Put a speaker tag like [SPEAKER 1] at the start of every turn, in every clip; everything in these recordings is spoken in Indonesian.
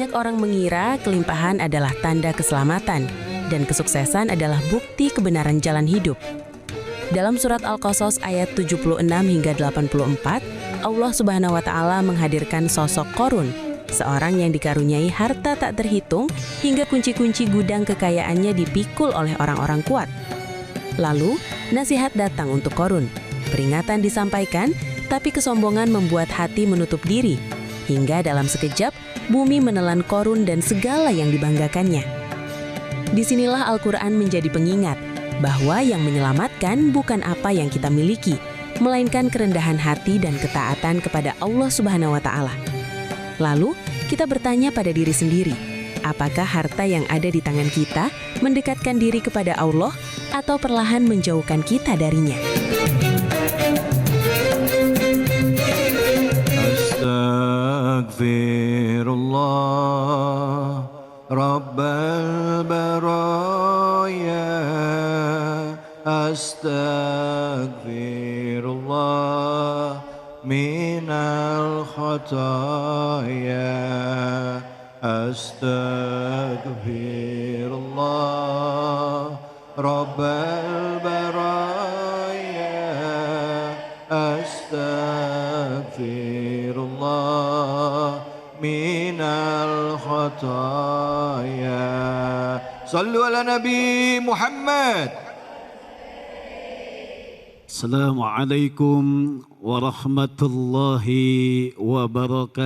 [SPEAKER 1] Banyak orang mengira kelimpahan adalah tanda keselamatan dan kesuksesan adalah bukti kebenaran jalan hidup. Dalam surat Al-Qasas ayat 76 hingga 84, Allah Subhanahu wa taala menghadirkan sosok Qorun, seorang yang dikaruniai harta tak terhitung hingga kunci-kunci gudang kekayaannya dipikul oleh orang-orang kuat. Lalu, nasihat datang untuk Qorun. Peringatan disampaikan, tapi kesombongan membuat hati menutup diri. Hingga dalam sekejap, bumi menelan Qorun dan segala yang dibanggakannya. Disinilah Al-Quran menjadi pengingat bahwa yang menyelamatkan bukan apa yang kita miliki, melainkan kerendahan hati dan ketaatan kepada Allah Subhanahu wa taala. Lalu, kita bertanya pada diri sendiri, apakah harta yang ada di tangan kita mendekatkan diri kepada Allah atau perlahan menjauhkan kita darinya?
[SPEAKER 2] Astaghfirullah Rabbal baraya, astaghfirullah minal khataya, astaghfirullah Rabbal baraya, astaghfirullah minal khataya. Sallu ala Nabi Muhammad.
[SPEAKER 3] Assalamualaikum warahmatullahi wabarakatuh.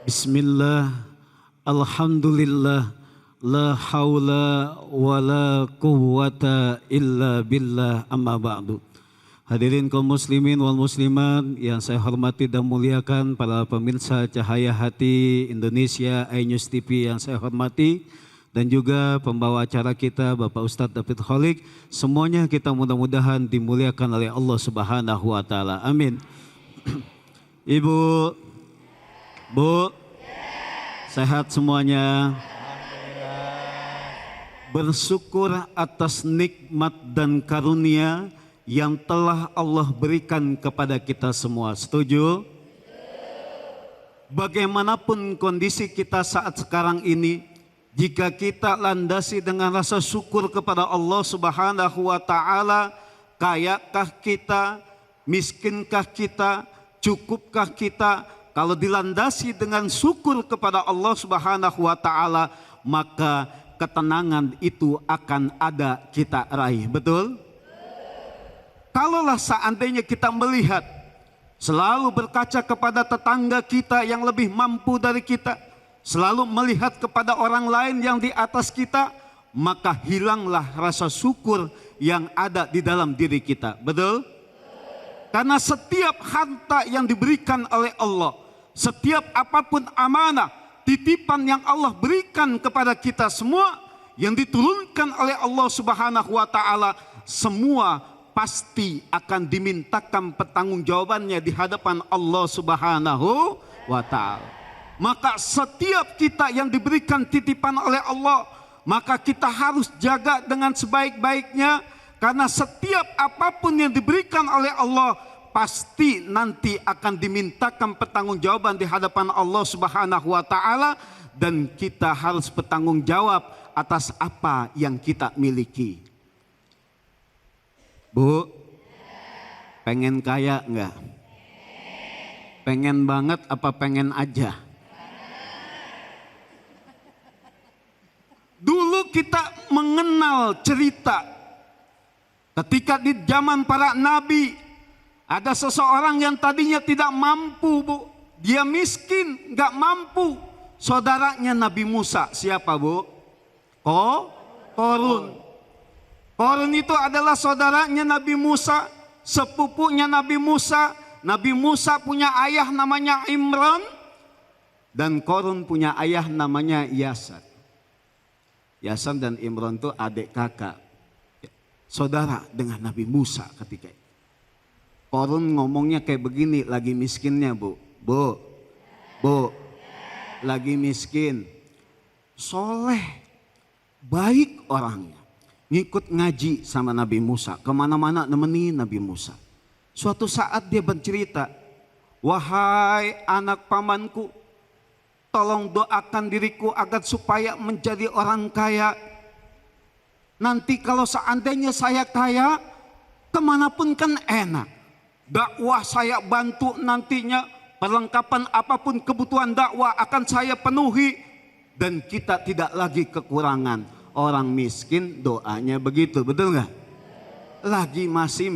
[SPEAKER 3] Bismillah, alhamdulillah, la haula wa la quwwata illa billah, amma ba'du. Hadirin kaum muslimin wal muslimat yang saya hormati dan muliakan, para pemirsa Cahaya Hati Indonesia iNews TV yang saya hormati, dan juga pembawa acara kita Bapak Ustadz David Kholik, semuanya kita mudah-mudahan dimuliakan oleh Allah Subhanahu wa taala. Amin. Ibu, Bu, sehat semuanya? Bersyukur atas nikmat dan karunia yang telah Allah berikan kepada kita semua. Setuju? Bagaimanapun kondisi kita saat sekarang ini, jika kita landasi dengan rasa syukur kepada Allah Subhanahu wa taala, kayakah kita, miskinkah kita, cukupkah kita? Kalau dilandasi dengan syukur kepada Allah Subhanahu wa taala, maka ketenangan itu akan ada kita raih. Betul? Kalaulah seandainya kita melihat, selalu berkaca kepada tetangga kita yang lebih mampu dari kita, selalu melihat kepada orang lain yang di atas kita, maka hilanglah rasa syukur yang ada di dalam diri kita. Betul? Karena setiap harta yang diberikan oleh Allah, setiap apapun amanah, titipan yang Allah berikan kepada kita semua, yang diturunkan oleh Allah Subhanahu wa taala, semua pasti akan dimintakan pertanggungjawabannya di hadapan Allah Subhanahu wa taala. Maka setiap kita yang diberikan titipan oleh Allah, maka kita harus jaga dengan sebaik-baiknya, karena setiap apapun yang diberikan oleh Allah pasti nanti akan dimintakan pertanggungjawaban di hadapan Allah Subhanahu wa taala, dan kita harus bertanggung jawab atas apa yang kita miliki. Bu, pengen kaya enggak? Pengen banget apa pengen aja? Dulu kita mengenal cerita ketika di zaman para nabi, ada seseorang yang tadinya tidak mampu, Bu. Dia miskin, enggak mampu. Saudaranya Nabi Musa, siapa, Bu? Qorun. Qorun itu adalah saudaranya Nabi Musa, sepupunya Nabi Musa. Nabi Musa punya ayah namanya Imran, dan Qorun punya ayah namanya Yasan. Yasan dan Imran itu adik kakak, saudara dengan Nabi Musa ketika itu. Qorun ngomongnya kayak begini, lagi miskinnya, Bu, lagi miskin, soleh, baik orangnya. ngikut ngaji sama Nabi Musa, kemana-mana nemenin Nabi Musa. Suatu saat dia bercerita, wahai anak pamanku, tolong doakan diriku agar supaya menjadi orang kaya. Nanti kalau seandainya saya kaya, kemanapun kan enak. Dakwah saya bantu nantinya, perlengkapan apapun kebutuhan dakwah akan saya penuhi. Dan kita tidak lagi kekurangan. Orang miskin doanya begitu, betul nggak? Lagi masih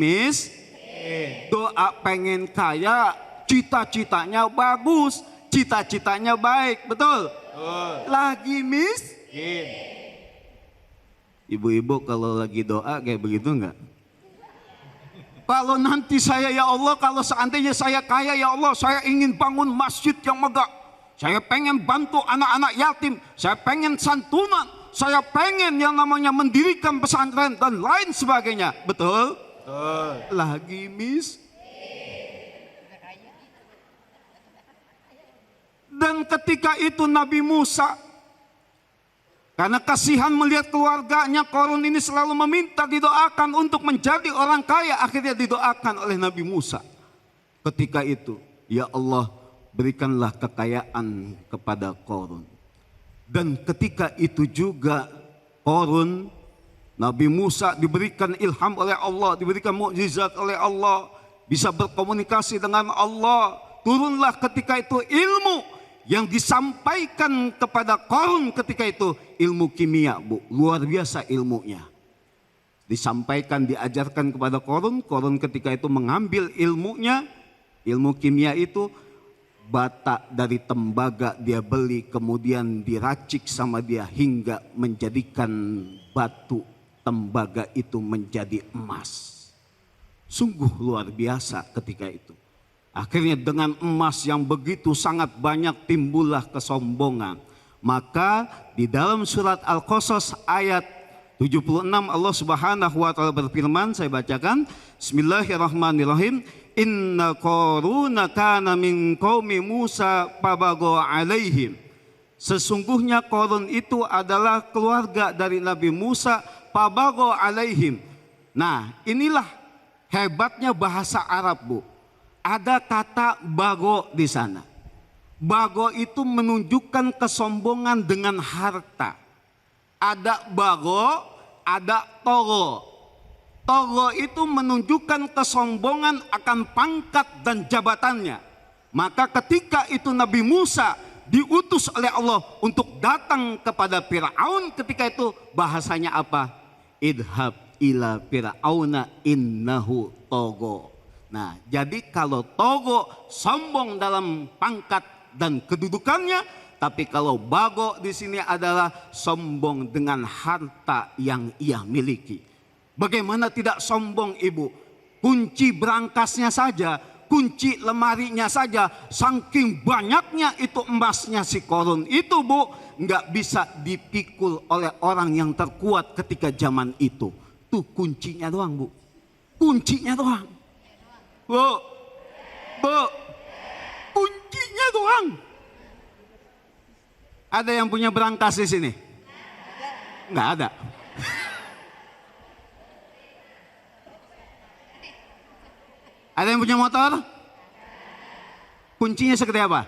[SPEAKER 3] doa pengen kaya, cita-citanya bagus, cita-citanya baik, betul? Lagi miskin. Ibu-ibu kalau lagi doa kayak begitu nggak? Kalau nanti saya, ya Allah, kalau seandainya saya kaya, ya Allah, saya ingin bangun masjid yang megah. Saya pengen bantu anak-anak yatim, saya pengen santunan, saya pengen yang namanya mendirikan pesantren dan lain sebagainya. Betul? Lagi Dan ketika itu Nabi Musa, karena kasihan melihat keluarganya, Qarun ini selalu meminta didoakan untuk menjadi orang kaya. Akhirnya didoakan oleh Nabi Musa. Ketika itu, ya Allah, berikanlah kekayaan kepada Qarun. Dan ketika itu juga Qarun, Nabi Musa diberikan ilham oleh Allah, diberikan mukjizat oleh Allah, bisa berkomunikasi dengan Allah. Turunlah ketika itu ilmu yang disampaikan kepada Qarun ketika itu, ilmu kimia, Bu. Luar biasa ilmunya. Disampaikan, diajarkan kepada Qarun. Qarun ketika itu mengambil ilmunya, ilmu kimia itu, bata dari tembaga dia beli, kemudian diracik sama dia hingga menjadikan batu tembaga itu menjadi emas. Sungguh luar biasa ketika itu. Akhirnya dengan emas yang begitu sangat banyak timbullah kesombongan. Maka di dalam surat Al-Qasas ayat 76 Allah Subhanahu wa taala berfirman, saya bacakan, Bismillahirrahmanirrahim. Inna Qaruna kana min qaumi Musa fabago alaihim. Sesungguhnya Qarun itu adalah keluarga dari Nabi Musa, fabago alaihim. Nah, inilah hebatnya bahasa Arab, Bu. Ada kata bago di sana. Bago itu menunjukkan kesombongan dengan harta. Ada bago, ada togo. Togo itu menunjukkan kesombongan akan pangkat dan jabatannya. Maka ketika itu Nabi Musa diutus oleh Allah untuk datang kepada Fir'aun, ketika itu bahasanya apa? Idhab ila Fir'auna innahu togo. Nah, jadi kalau togo sombong dalam pangkat dan kedudukannya, tapi kalau bago di sini adalah sombong dengan harta yang ia miliki. Bagaimana tidak sombong, Ibu? Kunci berangkasnya saja, kunci lemarinya saja, saking banyaknya itu emasnya si Qarun itu, Bu, nggak bisa dipikul oleh orang yang terkuat ketika zaman itu. Tuh kuncinya doang, Bu. Kuncinya doang. Bu, kuncinya doang. Ada yang punya berangkas di sini? Nggak ada. Ada yang punya motor? Kuncinya segede apa?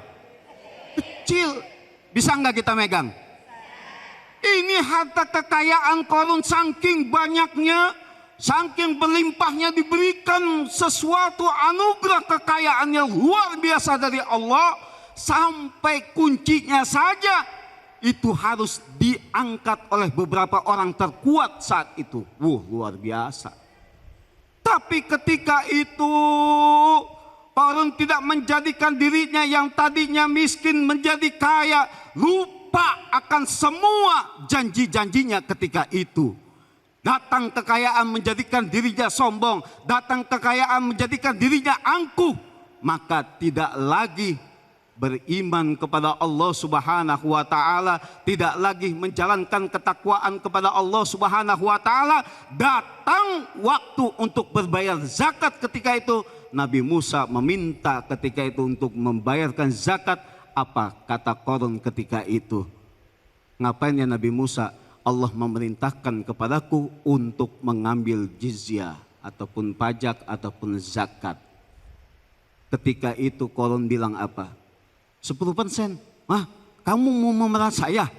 [SPEAKER 3] Kecil. Bisa nggak kita megang? Ini harta kekayaan Qarun saking banyaknya, saking berlimpahnya, diberikan sesuatu anugerah kekayaan yang luar biasa dari Allah, sampai kuncinya saja itu harus diangkat oleh beberapa orang terkuat saat itu. Luar biasa. Tapi ketika itu Qarun tidak menjadikan dirinya yang tadinya miskin menjadi kaya, lupa akan semua janji-janjinya ketika itu. Datang kekayaan menjadikan dirinya sombong, datang kekayaan menjadikan dirinya angkuh, maka tidak lagi beriman kepada Allah Subhanahu wa taala, tidak lagi menjalankan ketakwaan kepada Allah Subhanahu wa taala. Datang waktu untuk berbayar zakat, ketika itu Nabi Musa meminta ketika itu untuk membayarkan zakat. Apa kata Qarun ketika itu? Ngapain ya Nabi Musa? Allah memerintahkan kepadaku untuk mengambil jizyah ataupun pajak ataupun zakat. Ketika itu Qarun bilang apa? 10%. Hah? Kamu mau memerah saya?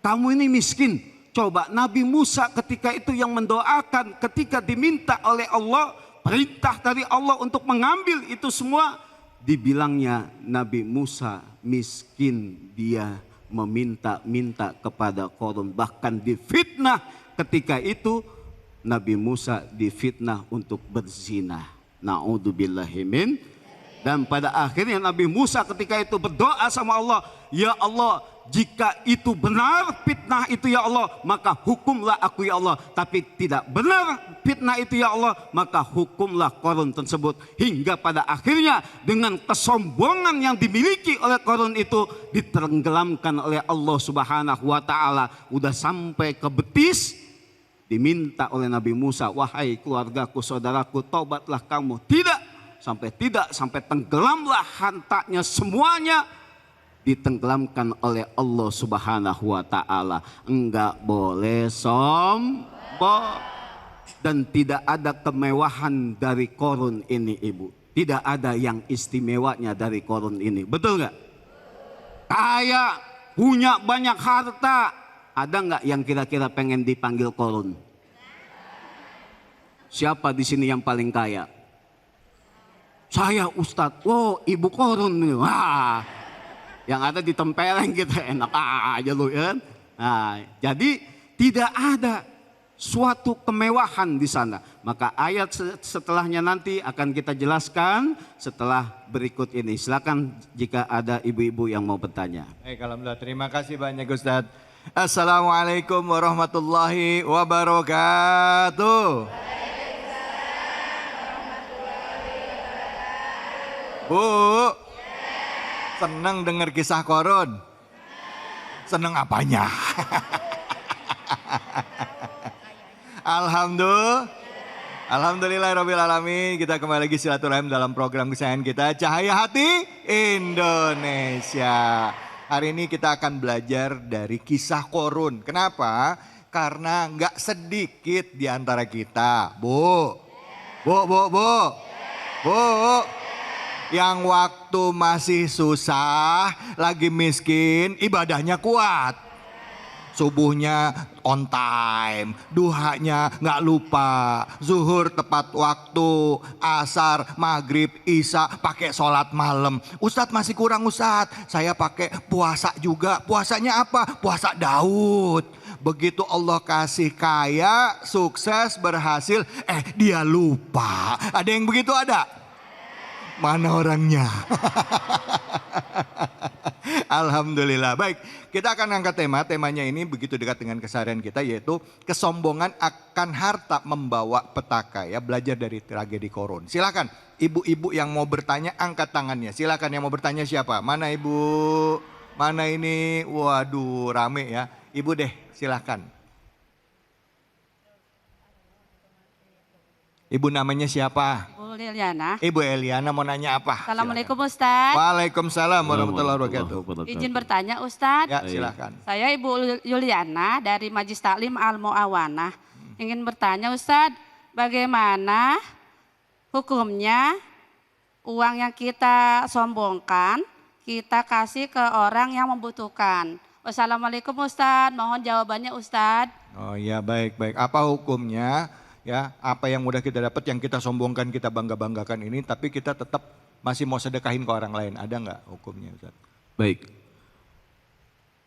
[SPEAKER 3] Kamu ini miskin. Coba Nabi Musa ketika itu yang mendoakan, ketika diminta oleh Allah, perintah dari Allah untuk mengambil itu semua, dibilangnya Nabi Musa miskin, dia meminta-minta kepada Qarun, bahkan difitnah. Ketika itu Nabi Musa difitnah untuk berzina. Na'udzubillahi min. Dan pada akhirnya Nabi Musa ketika itu berdoa sama Allah, ya Allah, jika itu benar fitnah itu ya Allah, maka hukumlah aku ya Allah. Tapi tidak benar fitnah itu ya Allah, maka hukumlah Qarun tersebut. Hingga pada akhirnya dengan kesombongan yang dimiliki oleh Qarun itu ditenggelamkan oleh Allah Subhanahu wa taala. Udah sampai ke betis, diminta oleh Nabi Musa, wahai keluargaku, saudaraku, taubatlah kamu. Tidak sampai tenggelamlah hartanya semuanya, ditenggelamkan oleh Allah Subhanahu wa taala. Enggak boleh sombong. Dan tidak ada kemewahan dari Qarun ini, Ibu. Tidak ada yang istimewanya dari Qarun ini. Betul enggak? Kaya, punya banyak harta. Ada enggak yang kira-kira pengen dipanggil Qarun? Siapa di sini yang paling kaya? Saya Ustadz. Oh, Ibu Qarun. Wah, yang ada ditempeleng gitu, enak aja lu ya. Nah, jadi tidak ada suatu kemewahan di sana. Maka ayat setelahnya nanti akan kita jelaskan setelah berikut ini. Silakan jika ada ibu-ibu yang mau bertanya.
[SPEAKER 2] Baik, alhamdulillah, terima kasih banyak Ustadz. Assalamualaikum warahmatullahi wabarakatuh. Bu, senang dengar kisah Qarun? Senang apanya? Alhamdulillahirrabbilalamin. Kita kembali lagi silaturahim dalam program kesayangan kita, Cahaya Hati Indonesia. Hari ini kita akan belajar dari kisah Qarun. Kenapa? Karena nggak sedikit di antara kita, Bu, yang waktu masih susah, lagi miskin, ibadahnya kuat. Subuhnya on time, duhanya nggak lupa, zuhur tepat waktu, asar, maghrib, isya pakai sholat malam. Ustadz masih kurang Ustadz, saya pakai puasa juga. Puasanya apa? Puasa Daud. Begitu Allah kasih kaya, sukses, berhasil, dia lupa. Ada yang begitu ada? Mana orangnya? Alhamdulillah. Baik, kita akan angkat temanya ini begitu dekat dengan keseharian kita, yaitu kesombongan akan harta membawa petaka. Ya, belajar dari tragedi Qarun. Silakan ibu-ibu yang mau bertanya angkat tangannya. Silakan, yang mau bertanya siapa? Mana ibu? Mana ini? Waduh, rame ya. Ibu deh, silakan. Ibu namanya siapa?
[SPEAKER 4] Bu Liliana.
[SPEAKER 2] Ibu Eliana mau nanya apa?
[SPEAKER 4] Assalamualaikum Ustadz.
[SPEAKER 2] Waalaikumsalam warahmatullahi wabarakatuh.
[SPEAKER 4] Izin bertanya Ustadz.
[SPEAKER 2] Ya, silakan.
[SPEAKER 4] Saya Ibu Yuliana dari Majlis Taklim Al Muawanah. Ingin bertanya Ustadz, bagaimana hukumnya uang yang kita sombongkan kita kasih ke orang yang membutuhkan? Wassalamualaikum Ustadz, mohon jawabannya Ustadz.
[SPEAKER 2] Oh ya, baik. Apa hukumnya? Ya, apa yang udah kita dapat, yang kita sombongkan, kita bangga-banggakan ini, tapi kita tetap masih mau sedekahin ke orang lain. Ada nggak hukumnya, Ustaz?
[SPEAKER 3] Baik.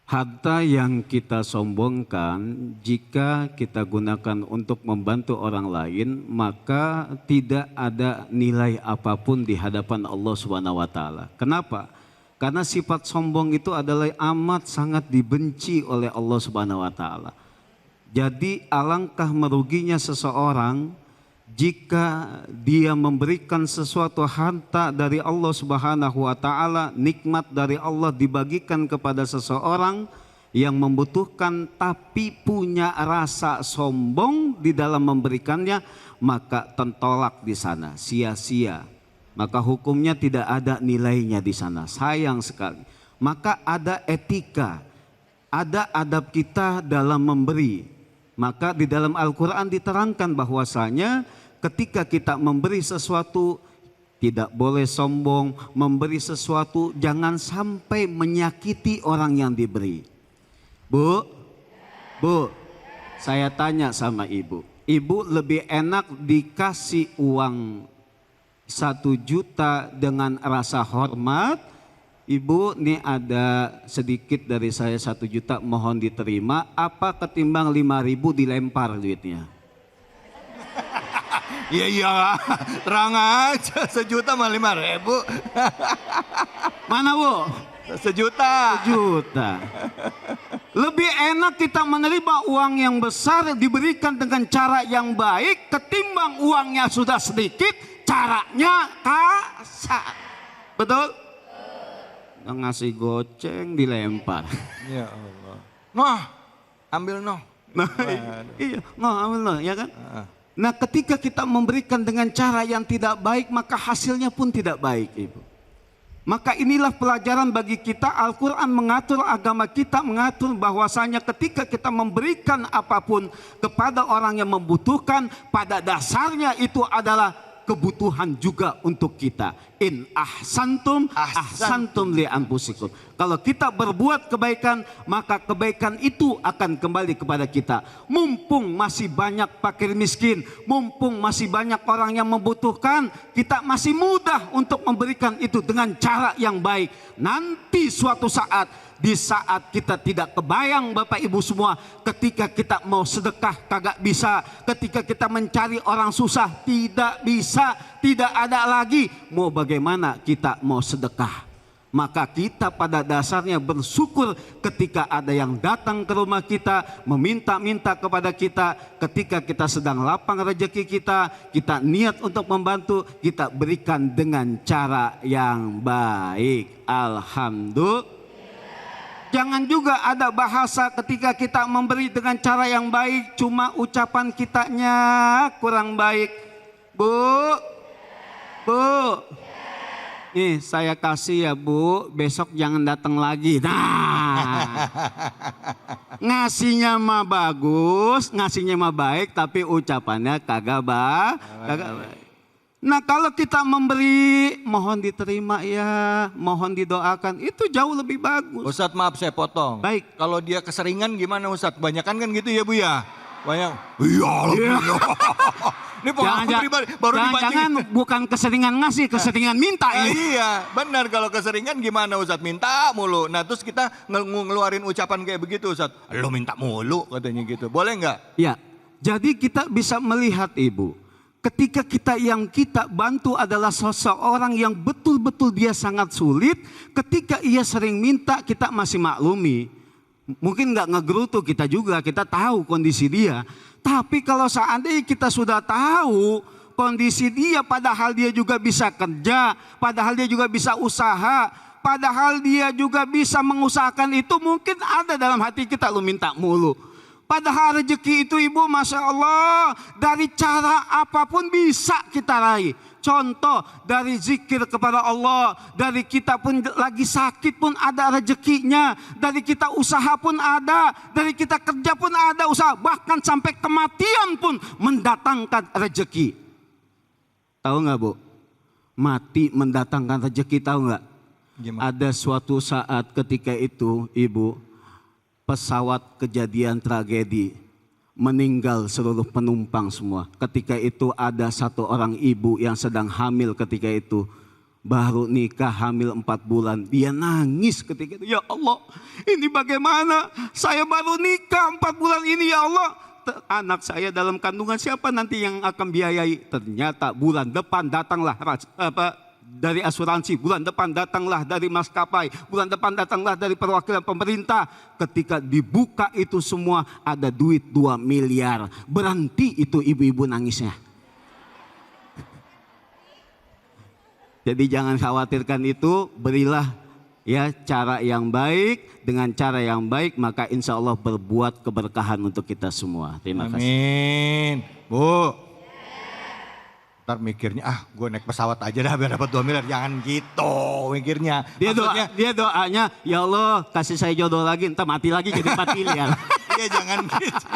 [SPEAKER 3] Harta yang kita sombongkan, jika kita gunakan untuk membantu orang lain, maka tidak ada nilai apapun di hadapan Allah Subhanahu wa taala. Kenapa? Karena sifat sombong itu adalah amat sangat dibenci oleh Allah Subhanahu wa taala. Jadi alangkah meruginya seseorang jika dia memberikan sesuatu harta dari Allah Subhanahu wa taala, nikmat dari Allah dibagikan kepada seseorang yang membutuhkan tapi punya rasa sombong di dalam memberikannya, maka tertolak di sana, sia-sia. Maka hukumnya tidak ada nilainya di sana. Sayang sekali. Maka ada etika. ada adab kita dalam memberi. Maka di dalam Al-Quran diterangkan bahwasanya ketika kita memberi sesuatu tidak boleh sombong, memberi sesuatu jangan sampai menyakiti orang yang diberi. Bu, saya tanya sama ibu. Ibu lebih enak dikasih uang 1 juta dengan rasa hormat. Ibu, nih ada sedikit dari saya 1 juta, mohon diterima. Apa ketimbang 5.000 dilempar duitnya?
[SPEAKER 2] Iya, terang aja 1 juta mah 5.000.
[SPEAKER 3] Mana bu?
[SPEAKER 2] 1 juta.
[SPEAKER 3] 1 juta. Lebih enak kita menerima uang yang besar diberikan dengan cara yang baik ketimbang uangnya sudah sedikit, caranya kasar. Betul? Ngasih goceng dilempar.
[SPEAKER 2] Ya Allah. Noh, ambil noh.
[SPEAKER 3] Nah, iya, ambil noh, ya kan? Nah, ketika kita memberikan dengan cara yang tidak baik, maka hasilnya pun tidak baik, Ibu. Maka inilah pelajaran bagi kita. Al-Quran mengatur, agama kita mengatur bahwasanya ketika kita memberikan apapun kepada orang yang membutuhkan, pada dasarnya itu adalah kebutuhan juga untuk kita. In ahsantum ahsantum li anfusikum. Kalau kita berbuat kebaikan, maka kebaikan itu akan kembali kepada kita. Mumpung masih banyak fakir miskin, mumpung masih banyak orang yang membutuhkan, kita masih mudah untuk memberikan itu dengan cara yang baik. Nanti suatu saat, di saat kita tidak kebayang Bapak Ibu semua, ketika kita mau sedekah kagak bisa, ketika kita mencari orang susah tidak bisa, tidak ada lagi, mau bagaimana kita mau sedekah? Maka kita pada dasarnya bersyukur ketika ada yang datang ke rumah kita, meminta-minta kepada kita, ketika kita sedang lapang rezeki kita, kita niat untuk membantu, kita berikan dengan cara yang baik. Alhamdulillah. Jangan juga ada bahasa ketika kita memberi dengan cara yang baik, cuma ucapan kitanya kurang baik. Bu, nih saya kasih ya Bu, besok jangan datang lagi. Nah, ngasihnya mah bagus, ngasihnya mah baik, tapi ucapannya kagak baik. Nah, kalau kita memberi, mohon diterima ya, mohon didoakan, itu jauh lebih bagus.
[SPEAKER 2] Ustadz maaf saya potong.
[SPEAKER 3] Baik.
[SPEAKER 2] Kalau dia keseringan gimana Ustadz? Banyakan kan gitu ya Bu ya? Banyak. Iya. Ini pengalaman pribadi. Baru
[SPEAKER 3] Jangan bukan keseringan ngasih, keseringan minta ya.
[SPEAKER 2] Iya, benar, kalau keseringan gimana Ustadz? Minta mulu. Nah terus kita ngeluarin ucapan kayak begitu Ustadz. Lo minta mulu katanya gitu. Boleh nggak?
[SPEAKER 3] Ya, jadi kita bisa melihat Ibu. Ketika kita bantu adalah seseorang yang betul-betul dia sangat sulit. Ketika ia sering minta, kita masih maklumi. Mungkin nggak ngegerutu kita juga, kita tahu kondisi dia. Tapi kalau seandainya kita sudah tahu kondisi dia, padahal dia juga bisa kerja, padahal dia juga bisa usaha, padahal dia juga bisa mengusahakan itu, mungkin ada dalam hati kita, lu minta mulu. Padahal rezeki itu Ibu, Masya Allah, dari cara apapun bisa kita raih. Contoh dari zikir kepada Allah, dari kita pun lagi sakit pun ada rezekinya, dari kita usaha pun ada, dari kita kerja pun ada usaha, bahkan sampai kematian pun mendatangkan rezeki. Tahu nggak Bu? Mati mendatangkan rezeki, tahu nggak? Ada suatu saat ketika itu Ibu, pesawat kejadian tragedi, meninggal seluruh penumpang semua. Ketika itu ada satu orang ibu yang sedang hamil ketika itu. Baru nikah, hamil 4 bulan. Dia nangis ketika itu. Ya Allah, ini bagaimana? Saya baru nikah 4 bulan ini ya Allah. Anak saya dalam kandungan, siapa nanti yang akan biayai? Ternyata bulan depan datanglah dari asuransi, bulan depan datanglah dari maskapai, bulan depan datanglah dari perwakilan pemerintah. Ketika dibuka itu semua ada duit 2 miliar. Berhenti itu ibu-ibu nangisnya. Jadi jangan khawatirkan itu, berilah ya cara yang baik. Dengan cara yang baik maka insya Allah berbuat keberkahan untuk kita semua. Terima kasih.
[SPEAKER 2] Amin. Bu. Ntar mikirnya, gue naik pesawat aja dah biar dapat 2 miliar. Jangan gitu mikirnya.
[SPEAKER 3] Dia doanya, ya Allah kasih saya jodoh lagi, entah mati lagi jadi 4 miliar.
[SPEAKER 2] Iya jangan gitu.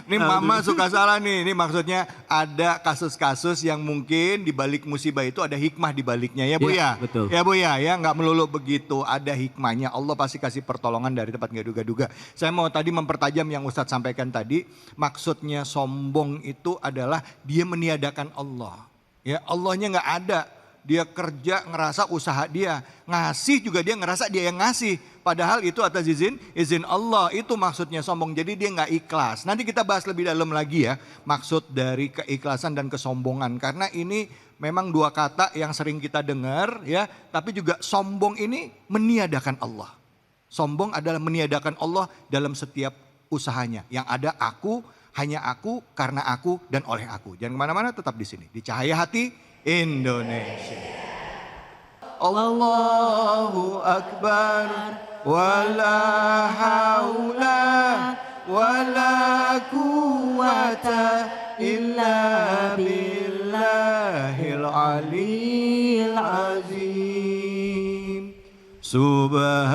[SPEAKER 2] Ini mama suka salah nih. Ini maksudnya ada kasus-kasus yang mungkin di balik musibah itu ada hikmah di baliknya ya Bu ya.
[SPEAKER 3] Betul.
[SPEAKER 2] Ya Bu ya, nggak melulu begitu. Ada hikmahnya. Allah pasti kasih pertolongan dari tempat nggak duga-duga. Saya mau tadi mempertajam yang Ustadz sampaikan tadi. Maksudnya sombong itu adalah dia meniadakan Allah. Ya Allahnya nggak ada. Dia kerja ngerasa usaha dia. Ngasih juga dia ngerasa dia yang ngasih. Padahal itu atas izin Allah. Itu maksudnya sombong. Jadi dia nggak ikhlas. Nanti kita bahas lebih dalam lagi ya. Maksud dari keikhlasan dan kesombongan. Karena ini memang 2 kata yang sering kita dengar ya. Tapi juga sombong ini meniadakan Allah. Sombong adalah meniadakan Allah dalam setiap usahanya. Yang ada aku, hanya aku, karena aku, dan oleh aku. Jangan kemana-mana, tetap di sini. Di Cahaya Hati Indonesia. Allahu Akbar. Wala haula wala quwata illa billahil aliyil azim. Subhanallah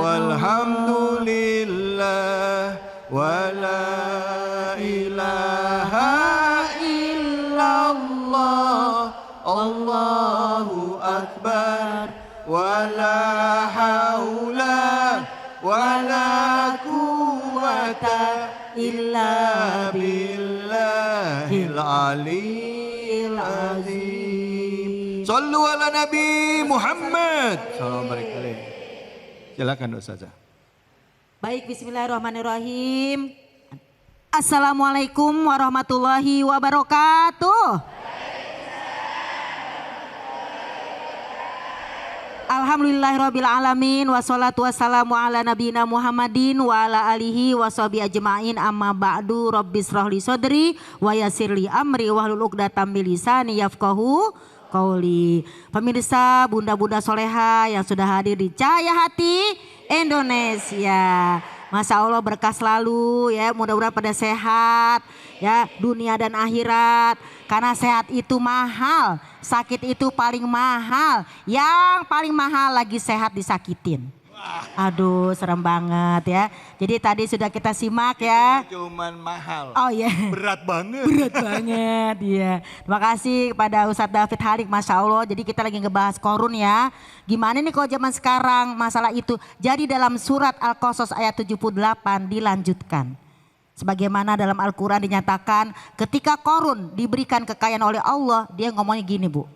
[SPEAKER 2] walhamdulillah wala ilaha illallah. Allahu Akbar. Wala haula wala quwata illa billahil aliyil azim. Sallu ala Nabi Muhammad. Assalamualaikum. Silakan Ustazah.
[SPEAKER 5] Baik, bismillahirrahmanirrahim. Assalamualaikum warahmatullahi wabarakatuh. Alhamdulillahirabbil alamin wassalatu wassalamu ala nabiyina Muhammadin wa ala alihi washabi ajmain amma ba'du rabbis shrahli sadri wa yassirli amri wahlul 'uqdatam min lisani yafqahu qauli. Pemirsa, bunda-bunda soleha yang sudah hadir di Cahaya Hati Indonesia. Masya Allah berkah selalu ya, mudah-mudahan pada sehat ya, dunia dan akhirat. Karena sehat itu mahal, sakit itu paling mahal. Yang paling mahal lagi sehat disakitin. Aduh serem banget ya. Jadi tadi sudah kita simak ya.
[SPEAKER 2] Cuman mahal.
[SPEAKER 5] Oh iya.
[SPEAKER 2] Berat banget.
[SPEAKER 5] Berat banget ya. Terima kasih kepada Ustadz David Halik, Masya Allah. Jadi kita lagi ngebahas korun ya. Gimana nih kalau zaman sekarang masalah itu. Jadi dalam surat Al-Qasas ayat 78 dilanjutkan. Sebagaimana dalam Al-Quran dinyatakan ketika korun diberikan kekayaan oleh Allah, dia ngomongnya gini Bu.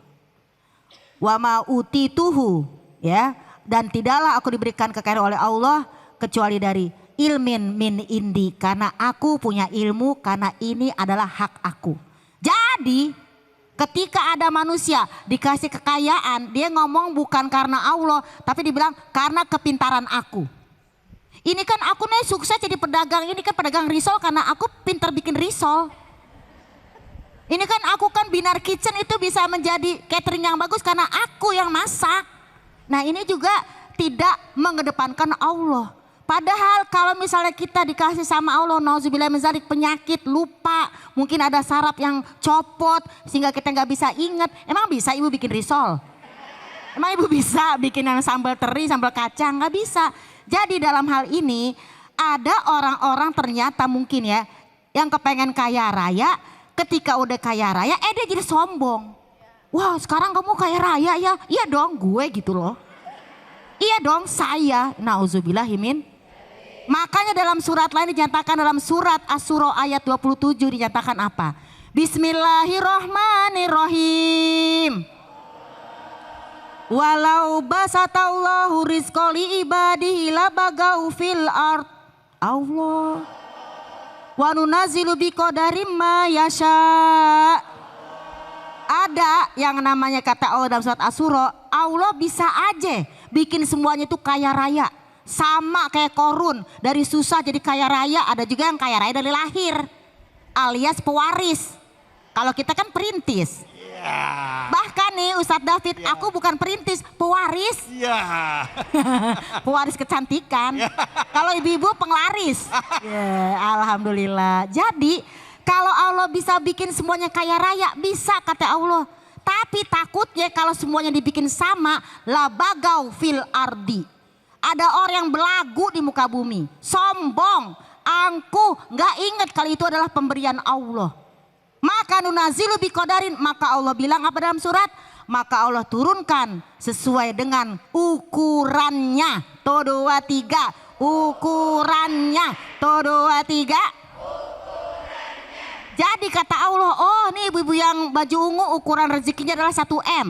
[SPEAKER 5] Wa ma utituhu ya, dan tidaklah aku diberikan kekayaan oleh Allah kecuali dari ilmin min indi, karena aku punya ilmu, karena ini adalah hak aku. Jadi ketika ada manusia dikasih kekayaan, dia ngomong bukan karena Allah, tapi dibilang karena kepintaran aku. Ini kan aku nih sukses jadi pedagang, ini kan pedagang risol karena aku pintar bikin risol. Ini kan aku kan Binar Kitchen itu bisa menjadi catering yang bagus karena aku yang masak. Nah ini juga tidak mengedepankan Allah. Padahal kalau misalnya kita dikasih sama Allah, nauzubillah min dzalik, penyakit, lupa, mungkin ada saraf yang copot sehingga kita nggak bisa ingat. Emang bisa ibu bikin risol? Emang ibu bisa bikin yang sambal teri, sambal kacang? Nggak bisa. Jadi dalam hal ini ada orang-orang ternyata mungkin ya yang kepengen kaya raya, ketika udah kaya raya dia jadi sombong. Wah sekarang kamu kaya raya ya? Iya dong gue gitu loh. Iya dong saya. Nauzubillahimin. Makanya dalam surat lain dinyatakan, dalam surat Asy-Syura ayat 27 dinyatakan apa? Bismillahirrahmanirrahim. Walau basatallahu rizqa li ibadihi labagau fil ard. Allah. Wa nunazzilu biqadarim ma yasha. Ada yang namanya kata Allah dalam surat Asy-Syura, Allah bisa aja bikin semuanya itu kaya raya. Sama kayak korun, dari susah jadi kaya raya, ada juga yang kaya raya dari lahir. Alias pewaris. Kalau kita kan perintis. Bahkan nih Ustadz David, aku bukan perintis, pewaris. Pewaris kecantikan. Kalau ibu-ibu penglaris. Alhamdulillah. Jadi Kalau Allah bisa bikin semuanya kaya raya, bisa kata Allah. Tapi takutnya kalau semuanya dibikin sama, la bagau fil ardi. Ada orang yang belagu di muka bumi, sombong, angkuh, nggak ingat kalau itu adalah pemberian Allah. Maka nunazilu biqadarin, maka Allah bilang apa dalam surat? Maka Allah turunkan sesuai dengan ukurannya. Tuh 2, 3. Ukurannya. Tuh 2, 3. Jadi kata Allah, oh nih ibu-ibu yang baju ungu ukuran rezekinya adalah 1 M.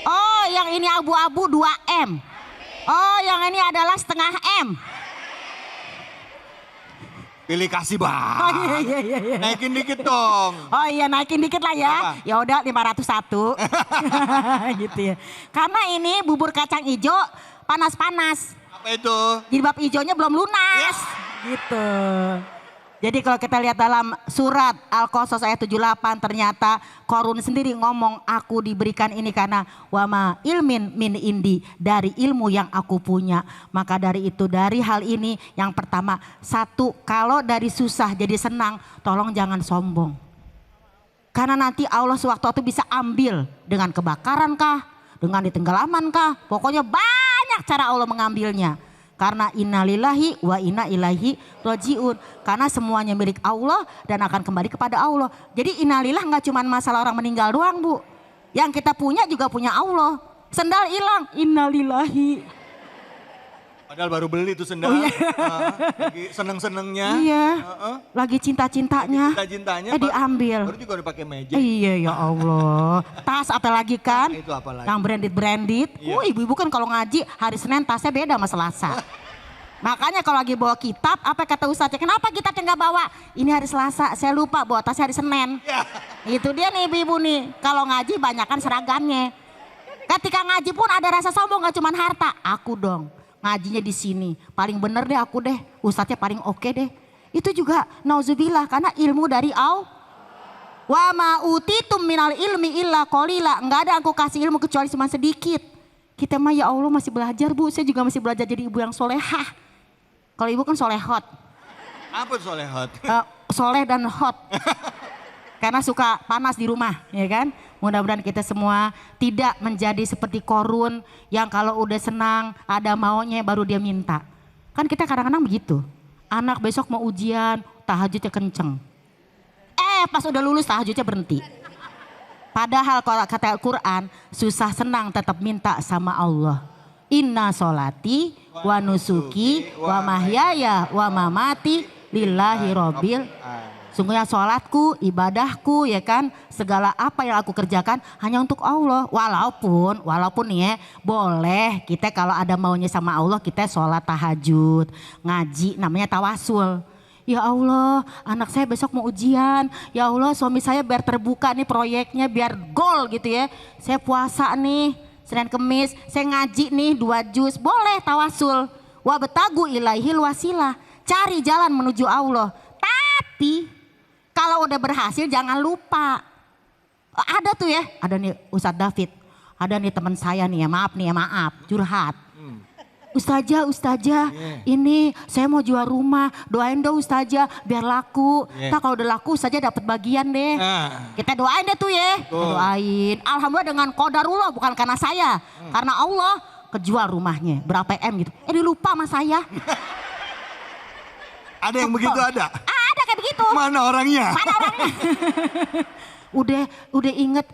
[SPEAKER 5] Oh yang ini abu-abu 2 M. Oh yang ini adalah setengah M.
[SPEAKER 2] Pilih kasih bang.
[SPEAKER 5] Oh iya.
[SPEAKER 2] Naikin dikit dong.
[SPEAKER 5] Oh iya naikin dikit lah ya.
[SPEAKER 2] Apa?
[SPEAKER 5] Ya udah 501. Gitu ya. Karena ini bubur kacang hijau panas-panas.
[SPEAKER 2] Apa itu?
[SPEAKER 5] Jilbab hijaunya belum lunas. Gitu. Jadi kalau kita lihat dalam surat Al-Qasas ayat 78 ternyata Korun sendiri ngomong aku diberikan ini karena wama ilmin min indi, dari ilmu yang aku punya. Maka dari itu dari hal ini yang pertama, satu, kalau dari susah jadi senang, tolong jangan sombong. Karena nanti Allah sewaktu-waktu bisa ambil dengan kebakaran kah, dengan ditenggelaman kah, pokoknya banyak cara Allah mengambilnya. Karena innalillahi wa inna ilaihi rajiun. Karena semuanya milik Allah dan akan kembali kepada Allah. Jadi innalillah nggak cuma masalah orang meninggal doang bu. Yang kita punya juga punya Allah. Sendal hilang, innalillahi.
[SPEAKER 2] Padahal baru beli tuh sendal.
[SPEAKER 5] Oh, iya.
[SPEAKER 2] Lagi seneng-senengnya.
[SPEAKER 5] Iya, lagi cinta-cintanya.
[SPEAKER 2] Cinta-cintanya.
[SPEAKER 5] Diambil.
[SPEAKER 2] Baru juga udah pakai magic.
[SPEAKER 5] Iya ya Allah. Tas apa lagi kan?
[SPEAKER 2] Itu apa lagi?
[SPEAKER 5] Yang branded.
[SPEAKER 2] Iya.
[SPEAKER 5] Ibu-ibu kan kalau ngaji hari Senin tasnya beda sama Selasa. Makanya kalau lagi bawa kitab, apa kata Ustadznya? Kenapa kitabnya nggak bawa? Ini hari Selasa, saya lupa bawa tasnya hari Senin.
[SPEAKER 2] Ya.
[SPEAKER 5] Itu dia nih ibu-ibu nih. Kalau ngaji banyakan seragamnya. Ketika ngaji pun ada rasa sombong, nggak cuma harta. Aku dong, ngajinya di sini. Paling bener deh aku deh. Ustadznya paling oke deh. Itu juga nauzubillah karena ilmu dari Allah. Wa ma utitum minal ilmi illa qalila. Enggak ada aku kasih ilmu kecuali cuma sedikit. Kita mah ya Allah masih belajar bu. Saya juga masih belajar jadi ibu yang solehah. Kalau ibu kan solehot.
[SPEAKER 2] Apa tuh solehot?
[SPEAKER 5] Soleh dan hot. Karena suka panas di rumah ya kan. Mudah-mudahan kita semua tidak menjadi seperti Korun yang kalau udah senang ada maunya baru dia minta. Kan kita kadang-kadang begitu. Anak besok mau ujian tahajudnya kenceng. Pas udah lulus tahajudnya berhenti. Padahal kalau kata Al-Quran susah senang tetap minta sama Allah. Inna solati wa nusuki wa mahyaya wa mamati lillahi robbil. Sungguhnya sholatku, ibadahku ya kan, segala apa yang aku kerjakan hanya untuk Allah. Walaupun nih ya, boleh kita kalau ada maunya sama Allah kita sholat tahajud, ngaji namanya tawasul. Ya Allah anak saya besok mau ujian, ya Allah suami saya biar terbuka nih proyeknya biar goal gitu ya. Saya puasa nih, Senin Kemis, saya ngaji nih 2 juz, boleh tawasul. Wa betagu ilaihil wasilah, cari jalan menuju Allah. Tapi kalau udah berhasil jangan lupa. Ada tuh ya, ada nih Ustadz David, ada nih teman saya nih ya maaf, curhat. Ustazah, ini saya mau jual rumah, doain dong Ustazah biar laku. Nah kalau udah laku Ustazah dapat bagian deh. Kita doain deh tuh ya, kita doain. Alhamdulillah dengan qadarullah bukan karena saya, karena Allah kejual rumahnya berapa M gitu. Dia lupa sama saya.
[SPEAKER 2] Ada yang begitu ada?
[SPEAKER 5] Ada kayak begitu.
[SPEAKER 2] Mana orangnya?
[SPEAKER 5] udah inget,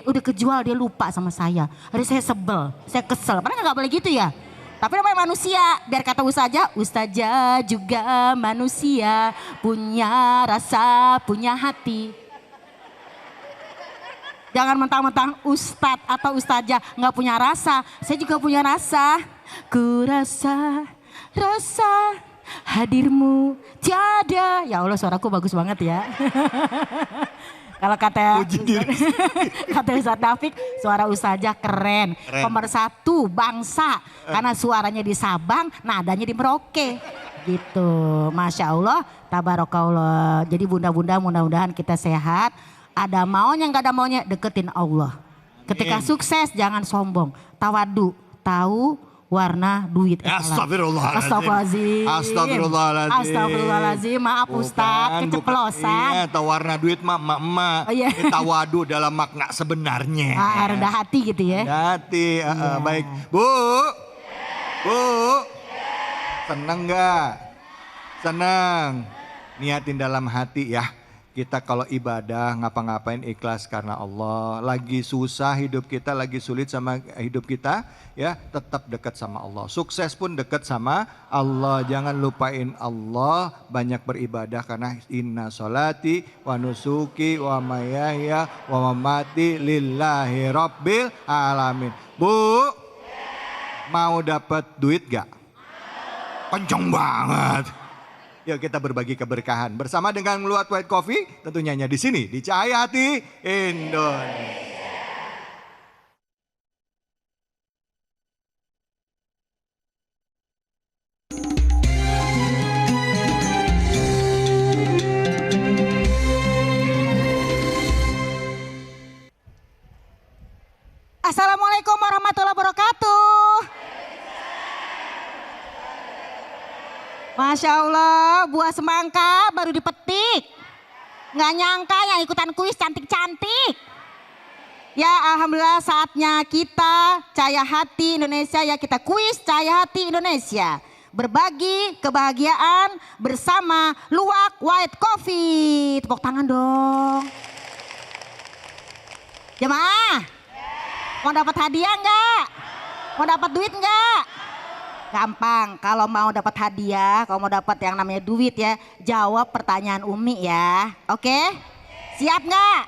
[SPEAKER 5] udah kejual dia lupa sama saya. Hari saya sebel, saya kesel. Padahal nggak boleh gitu ya. Tapi namanya manusia, biar kata Ustazah juga manusia, punya rasa, punya hati. Jangan mentang-mentang Ustadz atau Ustazah nggak punya rasa, saya juga punya rasa. Ku rasa hadirmu tiada. Ya Allah suaraku bagus banget ya. Kalau kata Ustadz David, suara Ustazah keren. Pemersatu bangsa. Karena suaranya di Sabang, nadanya di Merauke. Gitu. Masya Allah, tabarakallah. Jadi bunda-bunda mudah-mudahan kita sehat. Ada maunya nggak ada maunya, deketin Allah. Ketika sukses jangan sombong. Tawadu, tahu warna duit.
[SPEAKER 2] Astagfirullahaladzim.
[SPEAKER 5] Astagfirullahaladzim.
[SPEAKER 2] Astagfirullahaladzim.
[SPEAKER 5] Astagfirullahaladzim. Maaf Ustadz, keceplosan.
[SPEAKER 2] Iya, atau warna duit emak.
[SPEAKER 5] Oh, iya.
[SPEAKER 2] Tawadu dalam makna sebenarnya.
[SPEAKER 5] Rendah hati gitu ya.
[SPEAKER 2] Hati, baik. Bu, seneng nggak? Seneng. Niatin dalam hati ya. Kita kalau ibadah ngapa-ngapain ikhlas karena Allah. Lagi susah hidup kita, lagi sulit sama hidup kita, ya tetap dekat sama Allah. Sukses pun dekat sama Allah. Jangan lupain Allah, banyak beribadah karena inna sholati wa nusuki wa mayahya wa mamati lillahi rabbil alamin. Bu, mau dapat duit gak? Kenceng banget. Yuk kita berbagi keberkahan bersama dengan Luwak White Coffee, tentunya hanya di sini di Cahaya Hati Indonesia.
[SPEAKER 5] Assalamualaikum warahmatullahi wabarakatuh. Masya Allah, buah semangka baru dipetik. Nggak nyangka yang ikutan kuis cantik-cantik. Ya Alhamdulillah saatnya kita Cahaya Hati Indonesia, ya kita kuis Cahaya Hati Indonesia. Berbagi kebahagiaan bersama Luwak White Coffee. Tepuk tangan dong. Jemaah, mau dapat hadiah enggak? Mau dapat duit enggak? Gampang, kalau mau dapat hadiah, kalau mau dapat yang namanya duit ya, jawab pertanyaan Umi ya. Oke? Siap nggak?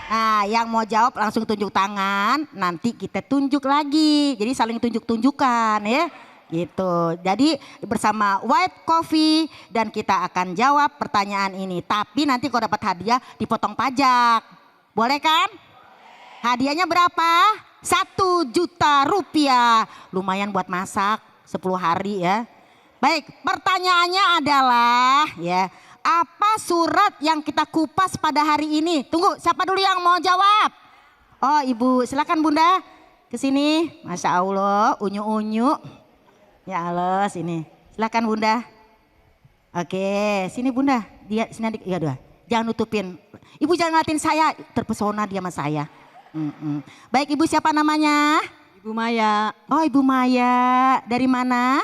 [SPEAKER 5] Nah, yang mau jawab langsung tunjuk tangan, nanti kita tunjuk lagi. Jadi saling tunjuk-tunjukkan ya. Gitu. Jadi bersama White Coffee dan kita akan jawab pertanyaan ini. Tapi nanti kalau dapat hadiah dipotong pajak. Boleh kan? Hadiahnya berapa? 1 juta rupiah. Lumayan buat masak 10 hari ya. Baik, pertanyaannya adalah ya, apa surat yang kita kupas pada hari ini? Tunggu, siapa dulu yang mau jawab? Oh, Ibu, silakan Bunda. Ke sini. Masya Allah, unyu-unyu. Ya Allah, sini. Silakan Bunda. Oke, sini Bunda. Dia sini adik. Ya udah. Jangan nutupin. Ibu jangan ngeliatin saya, terpesona dia sama saya. Baik, Ibu siapa namanya?
[SPEAKER 6] Ibu Maya.
[SPEAKER 5] Oh, Ibu Maya. Dari mana?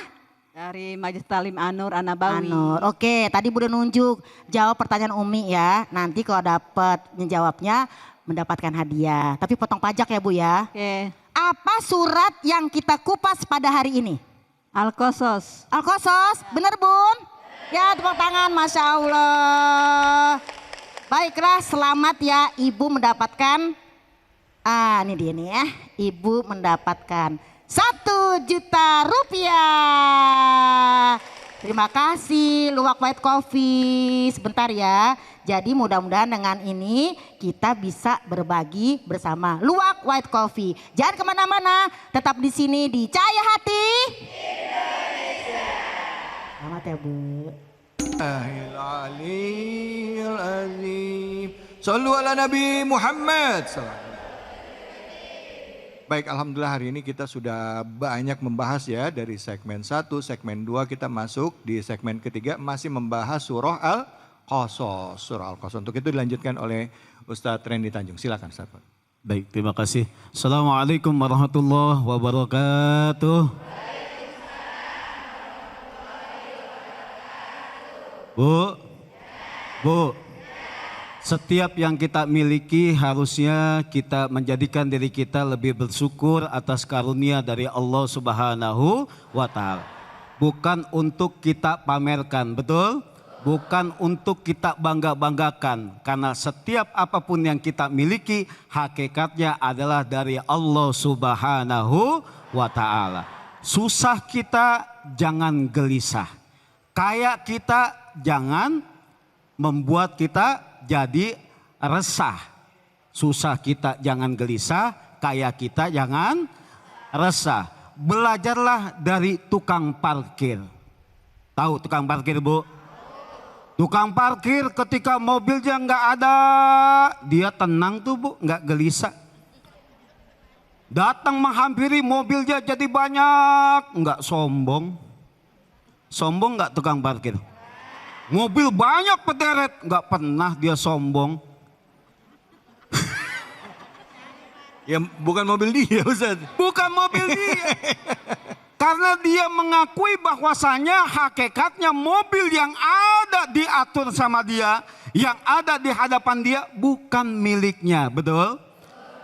[SPEAKER 6] Dari Majelis Taklim An-Nur An-Nabawi.
[SPEAKER 5] An-Nur. Oke, tadi Bunda nunjuk jawab pertanyaan Umi ya. Nanti kalau dapat menjawabnya mendapatkan hadiah. Tapi potong pajak ya Bu ya.
[SPEAKER 6] Oke.
[SPEAKER 5] Apa surat yang kita kupas pada hari ini?
[SPEAKER 6] Al-Qasas.
[SPEAKER 5] Al-Qasas, bener Bun? Ya, tepuk tangan, Masya Allah. Baiklah, selamat ya Ibu mendapatkan. Ini dia nih ya, Ibu mendapatkan 1 juta rupiah. Terima kasih Luwak White Coffee. Sebentar ya, jadi mudah-mudahan dengan ini kita bisa berbagi bersama Luwak White Coffee. Jangan kemana-mana, tetap di sini di Cahaya Hati Indonesia. Selamat ya Bu.
[SPEAKER 2] Sallu ala Nabi Muhammad. Baik, Alhamdulillah hari ini kita sudah banyak membahas ya dari segmen 1, segmen 2 kita masuk di segmen ketiga masih membahas surah Al-Qasas. Surah Al-Qasas untuk itu dilanjutkan oleh Ustadz Randy Tanjung. Silakan Ustadz.
[SPEAKER 3] Baik, terima kasih. Assalamualaikum warahmatullahi wabarakatuh. Bu, setiap yang kita miliki harusnya kita menjadikan diri kita lebih bersyukur atas karunia dari Allah Subhanahu wa Ta'ala. Bukan untuk kita pamerkan, betul? Bukan untuk kita bangga-banggakan. Karena setiap apapun yang kita miliki hakikatnya adalah dari Allah Subhanahu wa Ta'ala. Susah kita jangan gelisah. Kaya kita jangan membuat kita jadi resah. Susah kita jangan gelisah, kaya kita jangan resah. Belajarlah dari tukang parkir. Tahu tukang parkir Bu? Tukang parkir ketika mobilnya nggak ada, dia tenang tuh Bu, nggak gelisah. Datang menghampiri, mobilnya jadi banyak. Enggak sombong. Sombong enggak tukang parkir? Mobil banyak pederet, enggak pernah dia sombong.
[SPEAKER 2] Ya bukan mobil dia Ustaz.
[SPEAKER 3] Bukan mobil dia. Karena dia mengakui bahwasanya hakikatnya mobil yang ada diatur sama dia, yang ada di hadapan dia bukan miliknya, betul?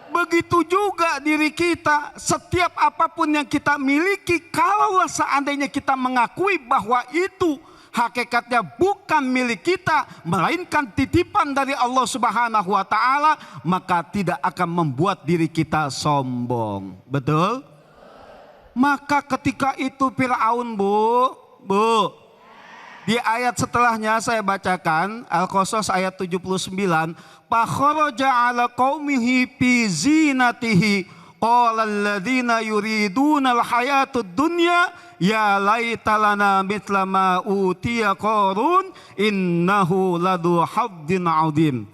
[SPEAKER 3] Begitu juga diri kita, setiap apapun yang kita miliki, kalau seandainya kita mengakui bahwa itu hakikatnya bukan milik kita, melainkan titipan dari Allah Subhanahu wa taala, maka tidak akan membuat diri kita sombong. Betul? Maka ketika itu Fir'aun, Bu, di ayat setelahnya saya bacakan Al-Qasas ayat 79, fakharaja ala qaumihi fi zinatihi qala alladziina yuriduna al-hayatud dunya ya laita lana mithla ma utiya Qarun innahu ladu haddin adzim.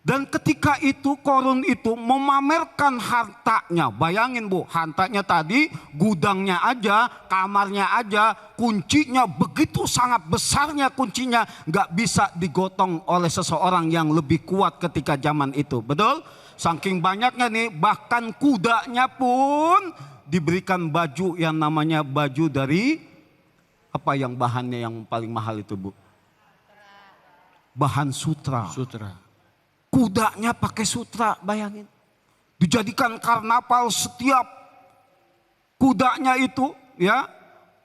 [SPEAKER 3] Dan ketika itu Qarun itu memamerkan hartanya. Bayangin Bu, hartanya tadi gudangnya aja, kamarnya aja, kuncinya begitu sangat besarnya kuncinya. Gak bisa digotong oleh seseorang yang lebih kuat ketika zaman itu. Betul? Saking banyaknya nih, bahkan kudanya pun diberikan baju yang namanya baju dari, apa yang bahannya yang paling mahal itu Bu? Bahan sutra. Kudanya pakai sutra, bayangin. Dijadikan karnaval setiap kudanya itu, ya.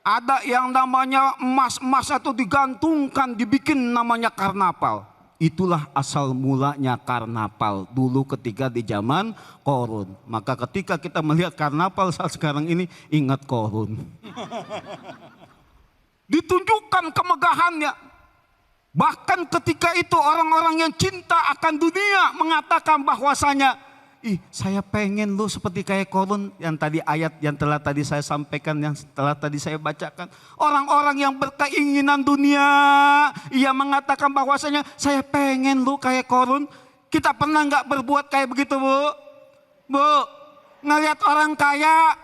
[SPEAKER 3] Ada yang namanya emas-emas atau digantungkan, dibikin namanya karnaval. Itulah asal mulanya karnaval dulu ketika di zaman Qarun. Maka ketika kita melihat karnaval saat sekarang ini, ingat Qarun. Ditunjukkan kemegahannya. Bahkan ketika itu orang-orang yang cinta akan dunia mengatakan bahwasanya, saya pengen lu seperti kayak Qarun, yang tadi ayat yang telah tadi saya sampaikan, yang telah tadi saya bacakan. Orang-orang yang berkeinginan dunia, ia mengatakan bahwasanya saya pengen lu kayak Qarun. Kita pernah nggak berbuat kayak begitu, Bu? Ngelihat orang kaya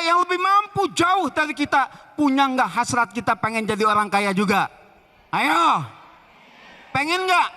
[SPEAKER 3] yang lebih mampu jauh dari kita, punya nggak hasrat kita pengen jadi orang kaya juga? Ayo, pengen nggak?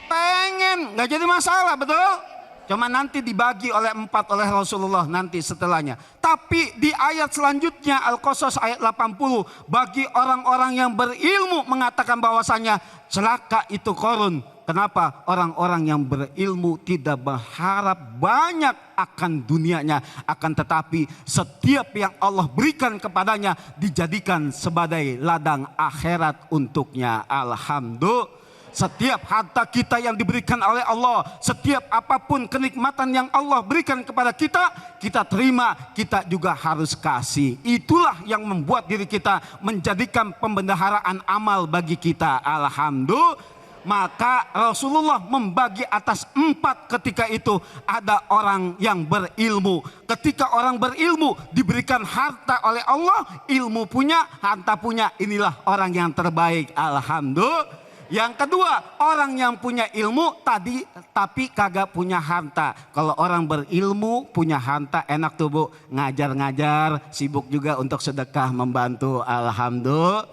[SPEAKER 3] Pengen, nggak jadi masalah, betul? Cuma nanti dibagi oleh 4 oleh Rasulullah nanti setelahnya. Tapi di ayat selanjutnya Al-Qasas ayat 80, bagi orang-orang yang berilmu mengatakan bahwasanya celaka itu Qarun. Kenapa? Orang-orang yang berilmu tidak berharap banyak akan dunianya, akan tetapi setiap yang Allah berikan kepadanya dijadikan sebagai ladang akhirat untuknya. Alhamdulillah. Setiap harta kita yang diberikan oleh Allah, setiap apapun kenikmatan yang Allah berikan kepada kita, kita terima, kita juga harus kasih. Itulah yang membuat diri kita menjadikan pembendaharaan amal bagi kita. Alhamdulillah. Maka Rasulullah membagi atas 4 ketika itu. Ada orang yang berilmu. Ketika orang berilmu diberikan harta oleh Allah, ilmu punya, harta punya, inilah orang yang terbaik. Alhamdulillah. Yang kedua, orang yang punya ilmu tadi tapi kagak punya harta. Kalau orang berilmu punya harta, enak tuh Bu, ngajar-ngajar, sibuk juga untuk sedekah membantu. Alhamdulillah.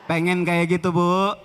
[SPEAKER 3] Pengen kayak gitu Bu?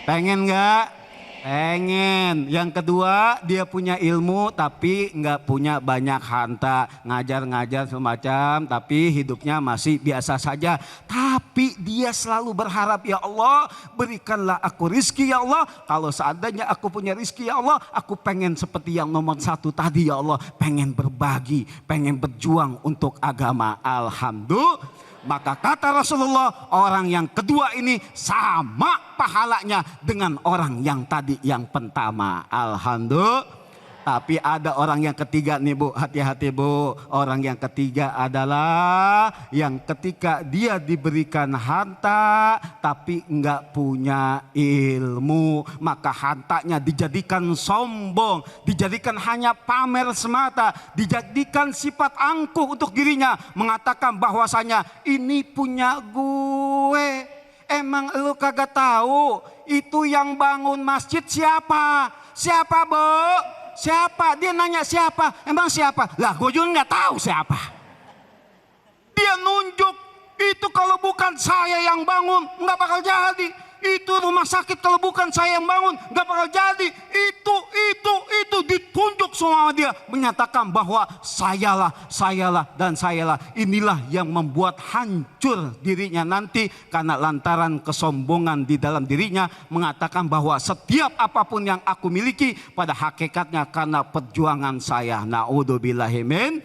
[SPEAKER 3] Pengen nggak? Pengen. Yang kedua, dia punya ilmu tapi nggak punya banyak harta, ngajar-ngajar semacam, tapi hidupnya masih biasa saja. Tapi dia selalu berharap, ya Allah berikanlah aku rizki ya Allah. Kalau seandainya aku punya rizki ya Allah, aku pengen seperti yang nomor 1 tadi ya Allah. Pengen berbagi, pengen berjuang untuk agama. Alhamdulillah. Maka kata Rasulullah, orang yang kedua ini sama pahalanya dengan orang yang tadi yang pertama. Alhamdulillah. Tapi ada orang yang ketiga nih Bu, hati-hati Bu. Orang yang ketiga adalah yang ketika dia diberikan harta tapi enggak punya ilmu. Maka hartanya dijadikan sombong, dijadikan hanya pamer semata, dijadikan sifat angkuh untuk dirinya. Mengatakan bahwasanya ini punya gue. Emang lu kagak tahu itu yang bangun masjid siapa? Siapa Bu? siapa? Dia nanya siapa? Emang siapa? Lah gue juga nggak tahu siapa. Dia nunjuk, itu kalau bukan saya yang bangun nggak bakal jadi. Itu rumah sakit kalau bukan saya yang bangun nggak bakal jadi. Itu ditunjuk sama dia, menyatakan bahwa sayalah dan sayalah. Inilah yang membuat hancur dirinya nanti karena lantaran kesombongan di dalam dirinya, mengatakan bahwa setiap apapun yang aku miliki pada hakikatnya karena perjuangan saya. Naudzubillahi min.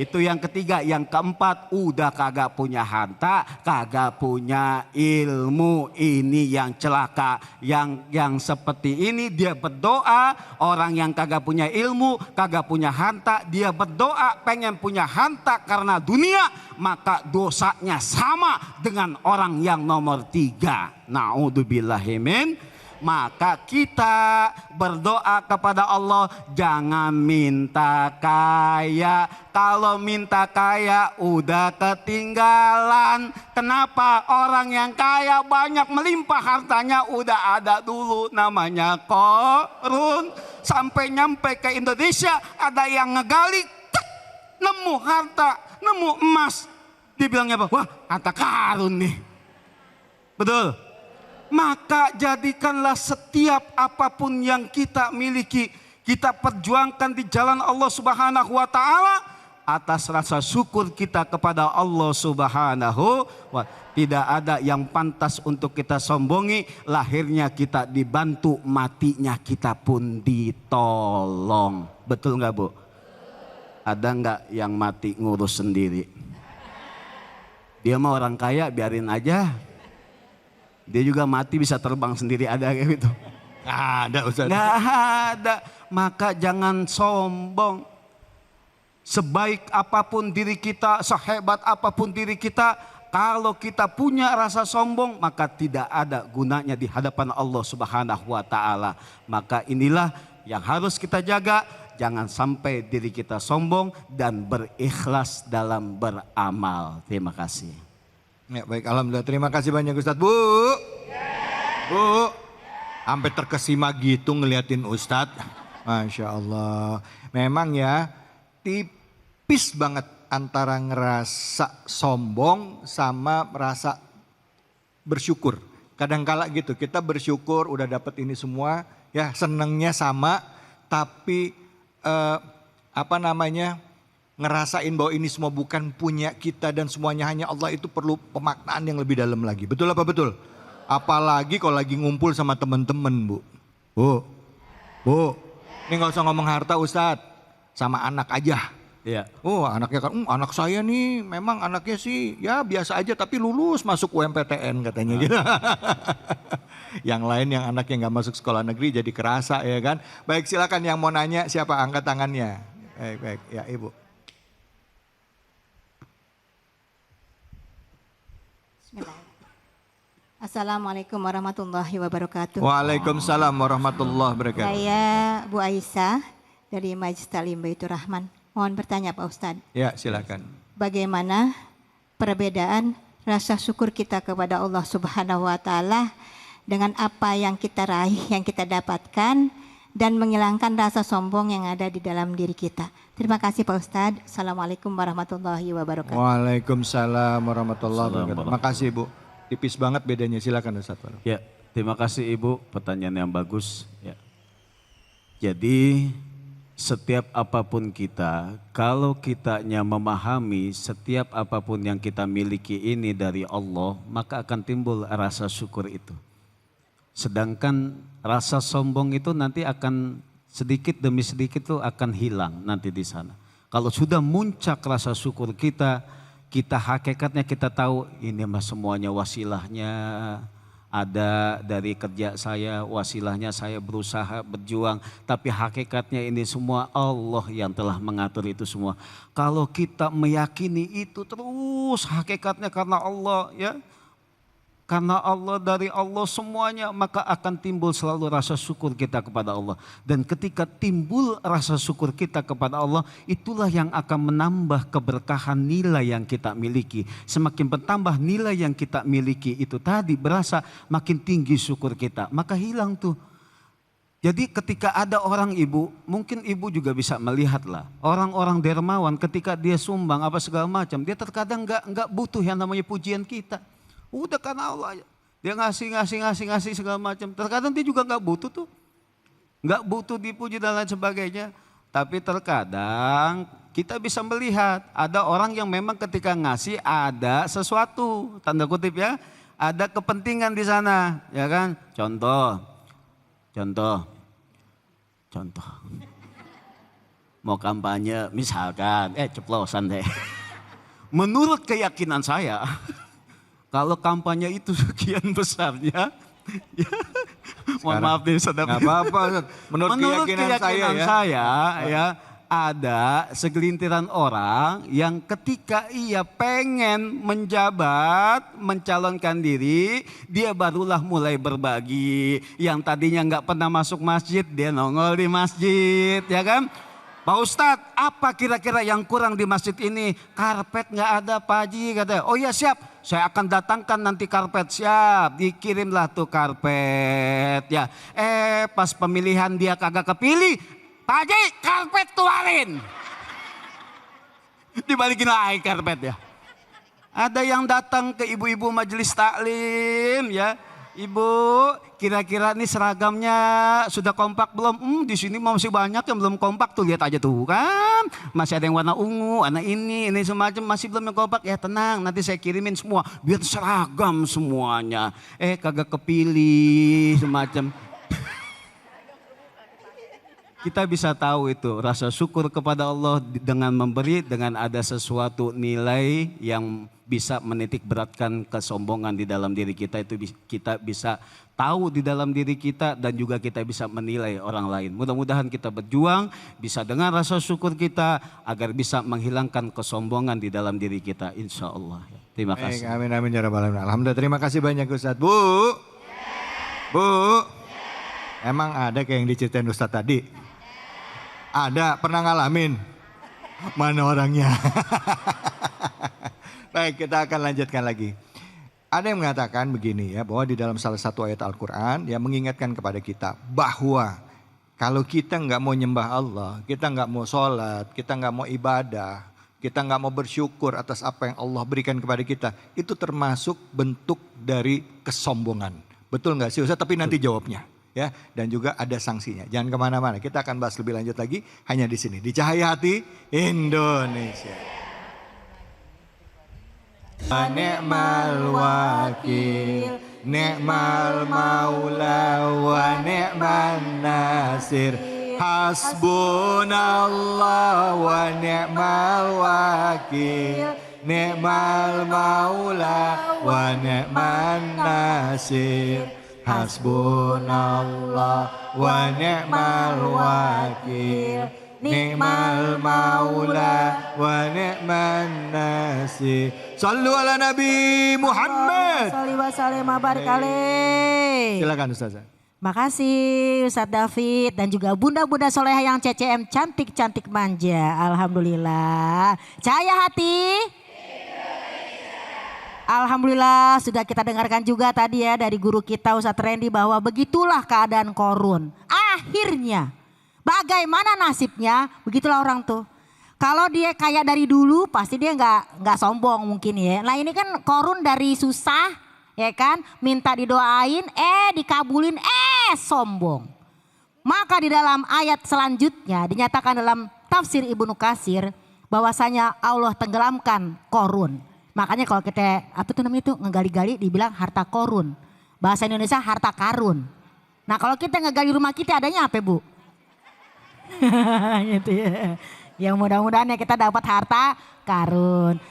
[SPEAKER 3] Itu yang ketiga. Yang keempat, udah kagak punya harta, kagak punya ilmu. Ini yang celaka. Yang seperti ini dia berdoa, orang yang kagak punya ilmu, kagak punya harta, dia berdoa pengen punya harta karena dunia, maka dosanya sama dengan orang yang nomor 3. Naudzubillahi min. Maka kita berdoa kepada Allah, jangan minta kaya. Kalau minta kaya udah ketinggalan. Kenapa? Orang yang kaya banyak melimpah hartanya udah ada dulu, namanya Korun. Sampai nyampe ke Indonesia ada yang ngegali, nemu harta, nemu emas. Dibilangnya apa? Wah, harta karun nih. Betul? Maka jadikanlah setiap apapun yang kita miliki, kita perjuangkan di jalan Allah Subhanahu wa Ta'ala atas rasa syukur kita kepada Allah Subhanahu wa Ta'ala. Tidak ada yang pantas untuk kita sombongi. Lahirnya kita dibantu, matinya kita pun ditolong. Betul nggak, Bu? Ada nggak yang mati ngurus sendiri? Dia mah orang kaya, biarin aja. Dia juga mati bisa terbang sendiri, ada kayak gitu?
[SPEAKER 2] Nggak ada Ustaz.
[SPEAKER 3] Nggak ada. Maka jangan sombong. Sebaik apapun diri kita, sehebat apapun diri kita, kalau kita punya rasa sombong, maka tidak ada gunanya di hadapan Allah Subhanahu wa Ta'ala. Maka inilah yang harus kita jaga. Jangan sampai diri kita sombong dan berikhlas dalam beramal. Terima kasih.
[SPEAKER 2] Ya, baik, alhamdulillah. Terima kasih banyak Ustadz. Bu, sampai terkesima gitu ngeliatin Ustadz. Masya Allah. Memang ya tipis banget antara ngerasa sombong sama merasa bersyukur. Kadang-kala gitu, kita bersyukur udah dapet ini semua, ya senengnya sama, tapi ngerasain bahwa ini semua bukan punya kita dan semuanya hanya Allah, itu perlu pemaknaan yang lebih dalam lagi. Betul apa betul? Apalagi kalau lagi ngumpul sama teman-teman, Bu. Ini gak usah ngomong harta Ustadz, sama anak aja.
[SPEAKER 3] Iya.
[SPEAKER 2] Oh, anaknya kan, anak saya nih memang anaknya sih ya biasa aja tapi lulus masuk UMPTN katanya gitu. Yang lain yang anaknya nggak masuk sekolah negeri jadi kerasa, ya kan. Baik, silakan yang mau nanya, siapa, angkat tangannya. Baik, ya Ibu.
[SPEAKER 7] Assalamualaikum warahmatullahi wabarakatuh.
[SPEAKER 2] Waalaikumsalam warahmatullahi wabarakatuh.
[SPEAKER 7] Saya Bu Aisyah dari Majelis Ta'lim Baitur Rahman. Mohon bertanya Pak Ustadz.
[SPEAKER 2] Ya, silakan.
[SPEAKER 7] Bagaimana perbedaan rasa syukur kita kepada Allah Subhanahu wa Ta'ala dengan apa yang kita raih, yang kita dapatkan, dan menghilangkan rasa sombong yang ada di dalam diri kita. Terima kasih Pak Ustadz. Assalamualaikum warahmatullahi wabarakatuh.
[SPEAKER 2] Waalaikumsalam warahmatullahi wabarakatuh. Makasih Bu. Tipis banget bedanya, silakan Ustadz.
[SPEAKER 3] Ya, terima kasih Ibu, pertanyaan yang bagus. Ya. Jadi setiap apapun kita, kalau kitanya memahami setiap apapun yang kita miliki ini dari Allah, maka akan timbul rasa syukur itu. Sedangkan rasa sombong itu nanti akan sedikit demi sedikit itu akan hilang nanti di sana. Kalau sudah muncak rasa syukur kita hakikatnya kita tahu ini mah semuanya wasilahnya ada dari kerja saya, wasilahnya saya berusaha berjuang, tapi hakikatnya ini semua Allah yang telah mengatur itu semua. Kalau kita meyakini itu terus hakikatnya karena Allah, ya. Karena Allah, dari Allah semuanya, maka akan timbul selalu rasa syukur kita kepada Allah. Dan ketika timbul rasa syukur kita kepada Allah, itulah yang akan menambah keberkahan nilai yang kita miliki. Semakin bertambah nilai yang kita miliki itu tadi, berasa makin tinggi syukur kita. Maka hilang tuh Jadi ketika ada orang ibu, mungkin ibu juga bisa melihat lah. Orang-orang dermawan ketika dia sumbang apa segala macam, dia terkadang nggak butuh yang namanya pujian kita. Udah karena Allah, dia ngasih segala macam. Terkadang dia juga nggak butuh tuh, nggak butuh dipuji dan lain sebagainya. Tapi terkadang kita bisa melihat ada orang yang memang ketika ngasih ada sesuatu, tanda kutip ya, ada kepentingan di sana, ya kan? Contoh. Mau kampanye misalkan, ceplosan deh. Menurut keyakinan saya, kalau kampanye itu sekian besarnya, ya, mohon maaf nih saudara.
[SPEAKER 2] Nggak apa-apa. Menurut keyakinan saya
[SPEAKER 3] ya, ada segelintiran orang yang ketika ia pengen menjabat, mencalonkan diri, dia barulah mulai berbagi. Yang tadinya nggak pernah masuk masjid, dia nongol di masjid, ya kan? Pak Ustadz, apa kira-kira yang kurang di masjid ini? Karpet nggak ada Pak Haji, katanya. Oh iya siap, saya akan datangkan nanti karpet, siap. Dikirimlah tuh karpet, ya. Pas pemilihan dia kagak kepilih. Pak Haji, karpet keluarin. Dibalikin lagi karpet ya. Ada yang datang ke ibu-ibu majelis taklim ya. Ibu, kira-kira nih seragamnya sudah kompak belum? Di sini masih banyak yang belum kompak tuh, lihat aja tuh kan. Masih ada yang warna ungu, warna ini semacam, masih belum yang kompak. Ya tenang, nanti saya kirimin semua biar seragam semuanya. Kagak kepilih semacam. Kita bisa tahu itu rasa syukur kepada Allah dengan memberi, dengan ada sesuatu nilai yang bisa menitik beratkan kesombongan di dalam diri kita, itu kita bisa tahu di dalam diri kita dan juga kita bisa menilai orang lain. Mudah-mudahan kita berjuang bisa dengan rasa syukur kita agar bisa menghilangkan kesombongan di dalam diri kita, insya Allah. Terima kasih.
[SPEAKER 2] Amin amin ya rabbal alamin. Alhamdulillah, terima kasih banyak Ustadz. Bu, emang ada kayak yang diceritain Ustadz tadi? Ada, pernah ngalamin? Mana orangnya? Baik, kita akan lanjutkan lagi. Ada yang mengatakan begini ya, bahwa di dalam salah satu ayat Al-Quran yang mengingatkan kepada kita bahwa kalau kita nggak mau nyembah Allah, kita nggak mau sholat, kita nggak mau ibadah, kita nggak mau bersyukur atas apa yang Allah berikan kepada kita, itu termasuk bentuk dari kesombongan. Betul nggak sih Ustaz? Tapi nanti jawabnya. Ya, dan juga ada sanksinya. Jangan kemana-mana, kita akan bahas lebih lanjut lagi hanya di sini di Cahaya Hati Indonesia. Ni'mal wakil, ni'mal maula wa ni'man nasir. Hasbunallah wa ni'mal wakil, ni'mal maula wa ni'man nasir. Hasbunallah wa ni'mal wakil, ni'mal maula wa ni'man nasir. Sallu ala Nabi Muhammad.
[SPEAKER 5] Salli wa sallim wa barik alaih.
[SPEAKER 2] Silakan Ustazah.
[SPEAKER 5] Makasih Ustadz David dan juga bunda-bunda soleha yang CCM cantik-cantik manja. Alhamdulillah. Cahaya hati. Alhamdulillah sudah kita dengarkan juga tadi ya dari guru kita Ustadz Randy bahwa begitulah keadaan korun. Akhirnya bagaimana nasibnya, begitulah orang tuh. Kalau dia kaya dari dulu pasti dia nggak sombong mungkin ya. Nah ini kan korun dari susah ya kan, minta didoain, dikabulin, sombong. Maka di dalam ayat selanjutnya dinyatakan dalam tafsir Ibnu Katsir bahwasanya Allah tenggelamkan korun. Makanya kalau kita apa tuh namanya itu ngegali-gali dibilang harta korun. Bahasa Indonesia harta karun. Nah kalau kita ngegali rumah kita adanya apa Bu? Gitu ya. Yang mudah-mudahan ya kita dapat harta karun.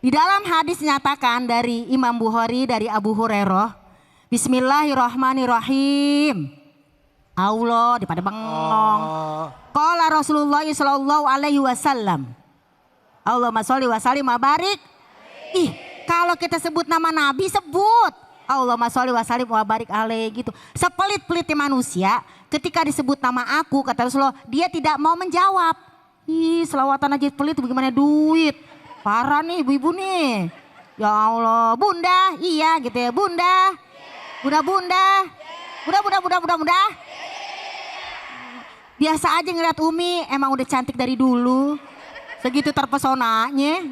[SPEAKER 5] Di dalam hadis nyatakan dari Imam Bukhari dari Abu Hurairah. Bismillahirrahmanirrahim. Allah di pada bengong. Qala Rasulullah sallallahu alaihi wasallam. Allahumma sholli wa sallim wa barik. Kalau kita sebut nama Nabi sebut Allahumma sholli wa sallim wa barik alaih gitu. Sepelit-pelitnya manusia ketika disebut nama aku kata Rasulullah dia tidak mau menjawab. Selawatan aja pelit bagaimana duit. Parah nih ibu-ibu nih. Ya Allah, bunda, iya gitu ya bunda. Bunda. Bunda. Biasa aja ngeliat Umi, emang udah cantik dari dulu. Segitu terpesonanya.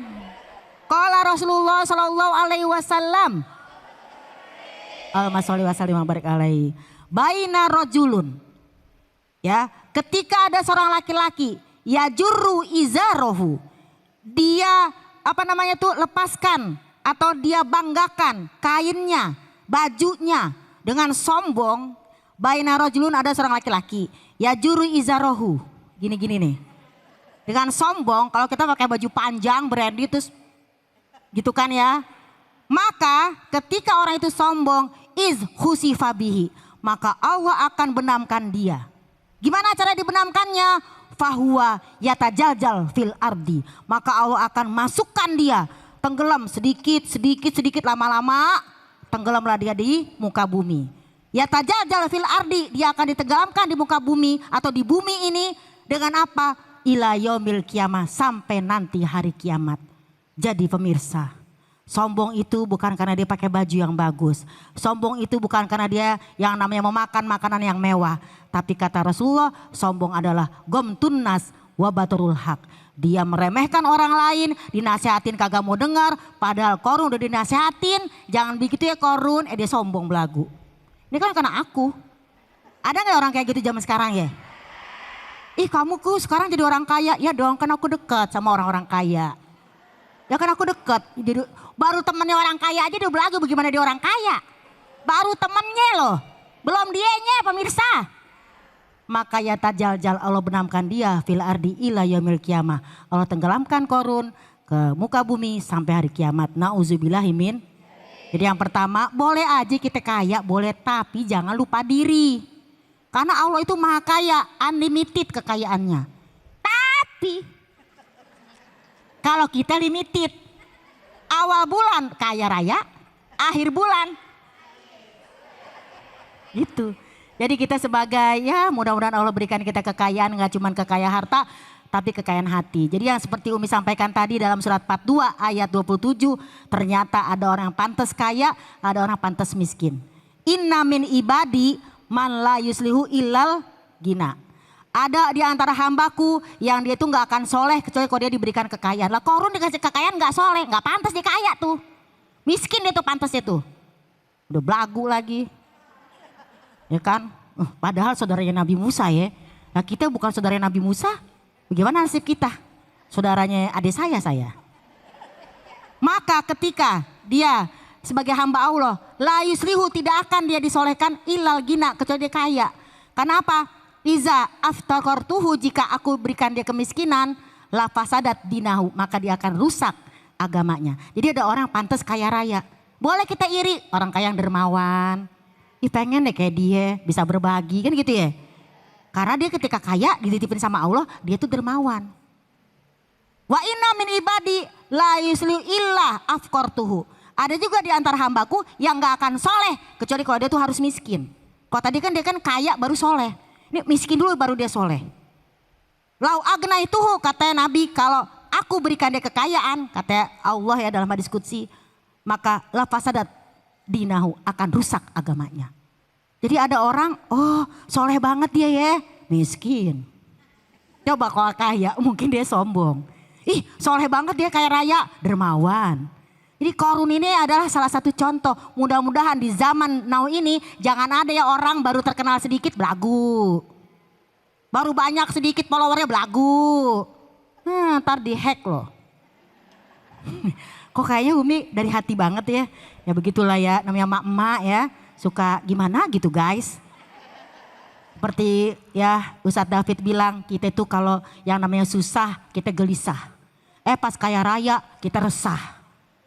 [SPEAKER 5] Qala Rasulullah sallallahu alaihi wasallam. Allahumma sholli wa sallim wa barik alaihi. Baina rajulun. Ya, ketika ada seorang laki-laki, yajurru izarohu. Dia lepaskan atau dia banggakan kainnya, bajunya dengan sombong. Baina rajulun, ada seorang laki-laki, yajurru izarohu. Gini-gini nih. Dengan sombong, kalau kita pakai baju panjang, brandy terus gitu kan ya. Maka ketika orang itu sombong, khusifa bihi, maka Allah akan benamkan dia. Gimana cara dibenamkannya? Fahuwa yatajaljal fil ardi, maka Allah akan masukkan dia tenggelam sedikit lama-lama tenggelamlah dia di muka bumi. Yatajaljal fil ardi, dia akan ditenggelamkan di muka bumi atau di bumi ini dengan apa? Ila yaumil kiamah, sampai nanti hari kiamat. Jadi pemirsa, sombong itu bukan karena dia pakai baju yang bagus. Sombong itu bukan karena dia yang namanya memakan makanan yang mewah. Tapi kata Rasulullah, sombong adalah gomtun nas wa baturul haq. Dia meremehkan orang lain, dinasihatin kagak mau dengar. Padahal korun udah dinasihatin, jangan begitu ya korun, dia sombong belagu. Ini kan karena aku. Ada gak orang kayak gitu zaman sekarang ya? Ih kamu sekarang jadi orang kaya. Ya dong, kan aku dekat sama orang-orang kaya. Ya kan aku dekat. Baru temennya orang kaya aja dia belagu bagaimana dia orang kaya. Baru temennya loh. Belum dianya pemirsa. Maka ya tajaljal, Allah benamkan dia fil ardi ila yaumil kiamah. Allah tenggelamkan korun ke muka bumi sampai hari kiamat. Nauzubillahi min. Jadi yang pertama, boleh aja kita kaya, boleh, tapi jangan lupa diri. Karena Allah itu maha kaya, unlimited kekayaannya. Tapi kalau kita limited, awal bulan kaya raya, akhir bulan gitu. Jadi kita sebagai, ya mudah-mudahan Allah berikan kita kekayaan, gak cuma kekayaan harta, tapi kekayaan hati. Jadi yang seperti Umi sampaikan tadi dalam surat 42 ayat 27, ternyata ada orang yang pantas kaya, ada orang pantas miskin. Inna min ibadi man la yuslihu illal gina. Ada di antara hambaku yang dia tuh gak akan soleh kecuali kalau dia diberikan kekayaan. Lah korun dikasih kekayaan gak soleh, gak pantas dia kaya tuh. Miskin dia tuh pantas dia tuh. Udah belagu lagi. Ya kan? Padahal saudaranya Nabi Musa ya. Nah kita bukan saudara Nabi Musa. Bagaimana nasib kita? Saudaranya adik saya. Maka ketika dia sebagai hamba Allah, la yuslihu, tidak akan dia disolehkan ilal gina, kecuali dia kaya. Kenapa? Iza aftakortuhu, jika aku berikan dia kemiskinan, la fasadat dinahu, maka dia akan rusak agamanya. Jadi ada orang pantas kaya raya. Boleh kita iri, orang kaya yang dermawan. Ih pengen deh kayak dia, bisa berbagi kan gitu ya. Karena dia ketika kaya dititipin sama Allah, dia tuh dermawan. Wa inna min ibadi la yuslihu illa afkortuhu. Ada juga di antara hambaku yang gak akan soleh kecuali kalau dia tuh harus miskin. Kalau tadi kan dia kan kaya baru soleh. Ini miskin dulu baru dia soleh. Lau agna itu kata Nabi, kalau aku berikan dia kekayaan, kata Allah ya dalam hadis qudsi, maka la fasadat dinahu, akan rusak agamanya. Jadi ada orang, oh soleh banget dia ya, miskin. Coba kalau kaya mungkin dia sombong. Ih soleh banget dia kaya raya, dermawan. Jadi korun ini adalah salah satu contoh. Mudah-mudahan di zaman now ini jangan ada ya orang baru terkenal sedikit belagu. Baru banyak sedikit followernya belagu. Ntar di hack loh. Kok kayaknya Umi dari hati banget ya. Ya begitulah ya, namanya emak-emak ya. Suka gimana gitu guys. Seperti ya Ustadz David bilang, kita itu kalau yang namanya susah kita gelisah. Pas kaya raya kita resah.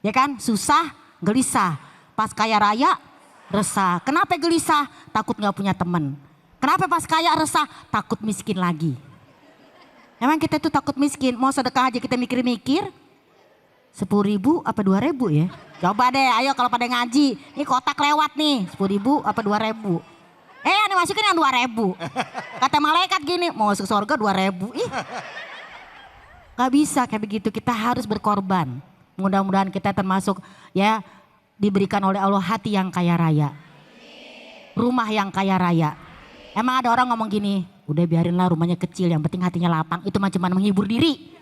[SPEAKER 5] Ya kan, susah, gelisah. Pas kaya raya, resah. Kenapa gelisah? Takut gak punya teman. Kenapa pas kaya resah? Takut miskin lagi. Emang kita tuh takut miskin, mau sedekah aja kita mikir-mikir. 10.000 apa 2.000 ya? Coba deh, ayo kalau pada ngaji. Ini kotak lewat nih, 10.000 apa 2.000. Ini masukin yang 2.000. Kata malaikat gini, mau masuk surga 2.000. Ih, gak bisa kayak begitu, kita harus berkorban. Mudah-mudahan kita termasuk ya diberikan oleh Allah hati yang kaya raya. Rumah yang kaya raya. Emang ada orang ngomong gini, udah biarinlah rumahnya kecil, yang penting hatinya lapang. Itu mah cuma menghibur diri.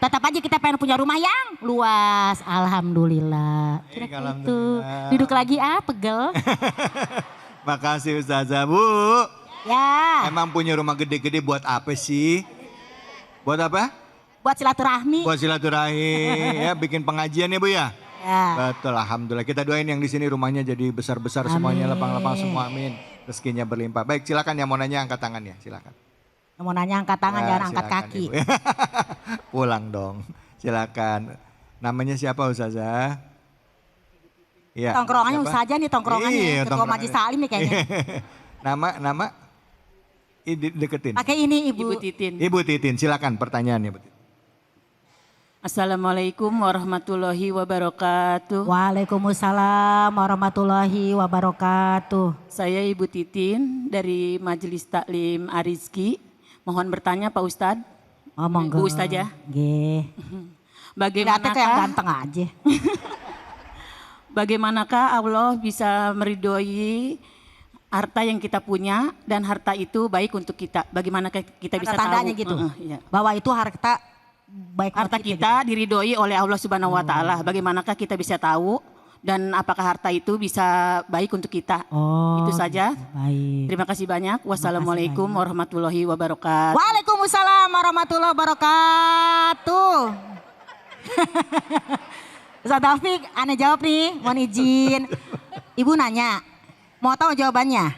[SPEAKER 5] Tetap aja kita pengen punya rumah yang luas. Alhamdulillah. Kira-kira itu. Duduk lagi pegel.
[SPEAKER 2] Makasih Ustazah. Bu,
[SPEAKER 5] Ya,
[SPEAKER 2] emang punya rumah gede-gede buat apa sih? Buat apa?
[SPEAKER 5] buat silaturahmi.
[SPEAKER 2] Buat silaturahmi, ya bikin pengajian ya Bu ya?
[SPEAKER 5] Ya.
[SPEAKER 2] Betul, Alhamdulillah. Kita doain yang di sini rumahnya jadi besar-besar semuanya, lapang-lapang semua, amin. Rezekinya berlimpah. Baik, silakan yang mau nanya angkat tangannya, silakan.
[SPEAKER 5] Yang mau nanya angkat tangan,
[SPEAKER 2] Ya,
[SPEAKER 5] jangan angkat
[SPEAKER 2] silakan,
[SPEAKER 5] kaki.
[SPEAKER 2] Ibu. Pulang dong, silakan. Namanya siapa Ustazah? Ya,
[SPEAKER 5] Tongkrongannya
[SPEAKER 2] siapa?
[SPEAKER 5] Ustazah nih, tongkrongannya.
[SPEAKER 2] Iya,
[SPEAKER 5] Ketua
[SPEAKER 2] tongkrongannya.
[SPEAKER 5] Majelis Taklim nih kayaknya.
[SPEAKER 2] Nama? Deketin.
[SPEAKER 5] Pakai ini Ibu.
[SPEAKER 6] Ibu Titin.
[SPEAKER 2] Ibu Titin, silakan pertanyaannya. Bu Titin.
[SPEAKER 6] Assalamualaikum warahmatullahi wabarakatuh.
[SPEAKER 5] Waalaikumsalam warahmatullahi wabarakatuh.
[SPEAKER 6] Saya Ibu Titin dari Majelis Taklim Arizki. Mohon bertanya Pak Ustadz.
[SPEAKER 5] Ngomong
[SPEAKER 6] Bu Ustazah.
[SPEAKER 5] Nggih. Kelihatan kayak yang ganteng aja.
[SPEAKER 6] Bagaimanakah Allah bisa meridhoi harta yang kita punya dan harta itu baik untuk kita? Bagaimanakah kita bisa
[SPEAKER 5] Tandanya
[SPEAKER 6] tahu?
[SPEAKER 5] gitu.
[SPEAKER 6] Iya.
[SPEAKER 5] Bahwa itu harta baik buat
[SPEAKER 6] Harta kita diridhoi oleh Allah Subhanahu wa taala. Bagaimanakah kita bisa tahu dan apakah harta itu bisa baik untuk kita?
[SPEAKER 5] Oh,
[SPEAKER 6] Itu saja.
[SPEAKER 5] baik.
[SPEAKER 6] Terima kasih banyak. Wassalamualaikum warahmatullahi wabarakatuh.
[SPEAKER 5] Waalaikumsalam warahmatullahi wabarakatuh. Ustaz Taufik, aneh jawab nih, mohon izin. Ibu nanya, mau tahu jawabannya?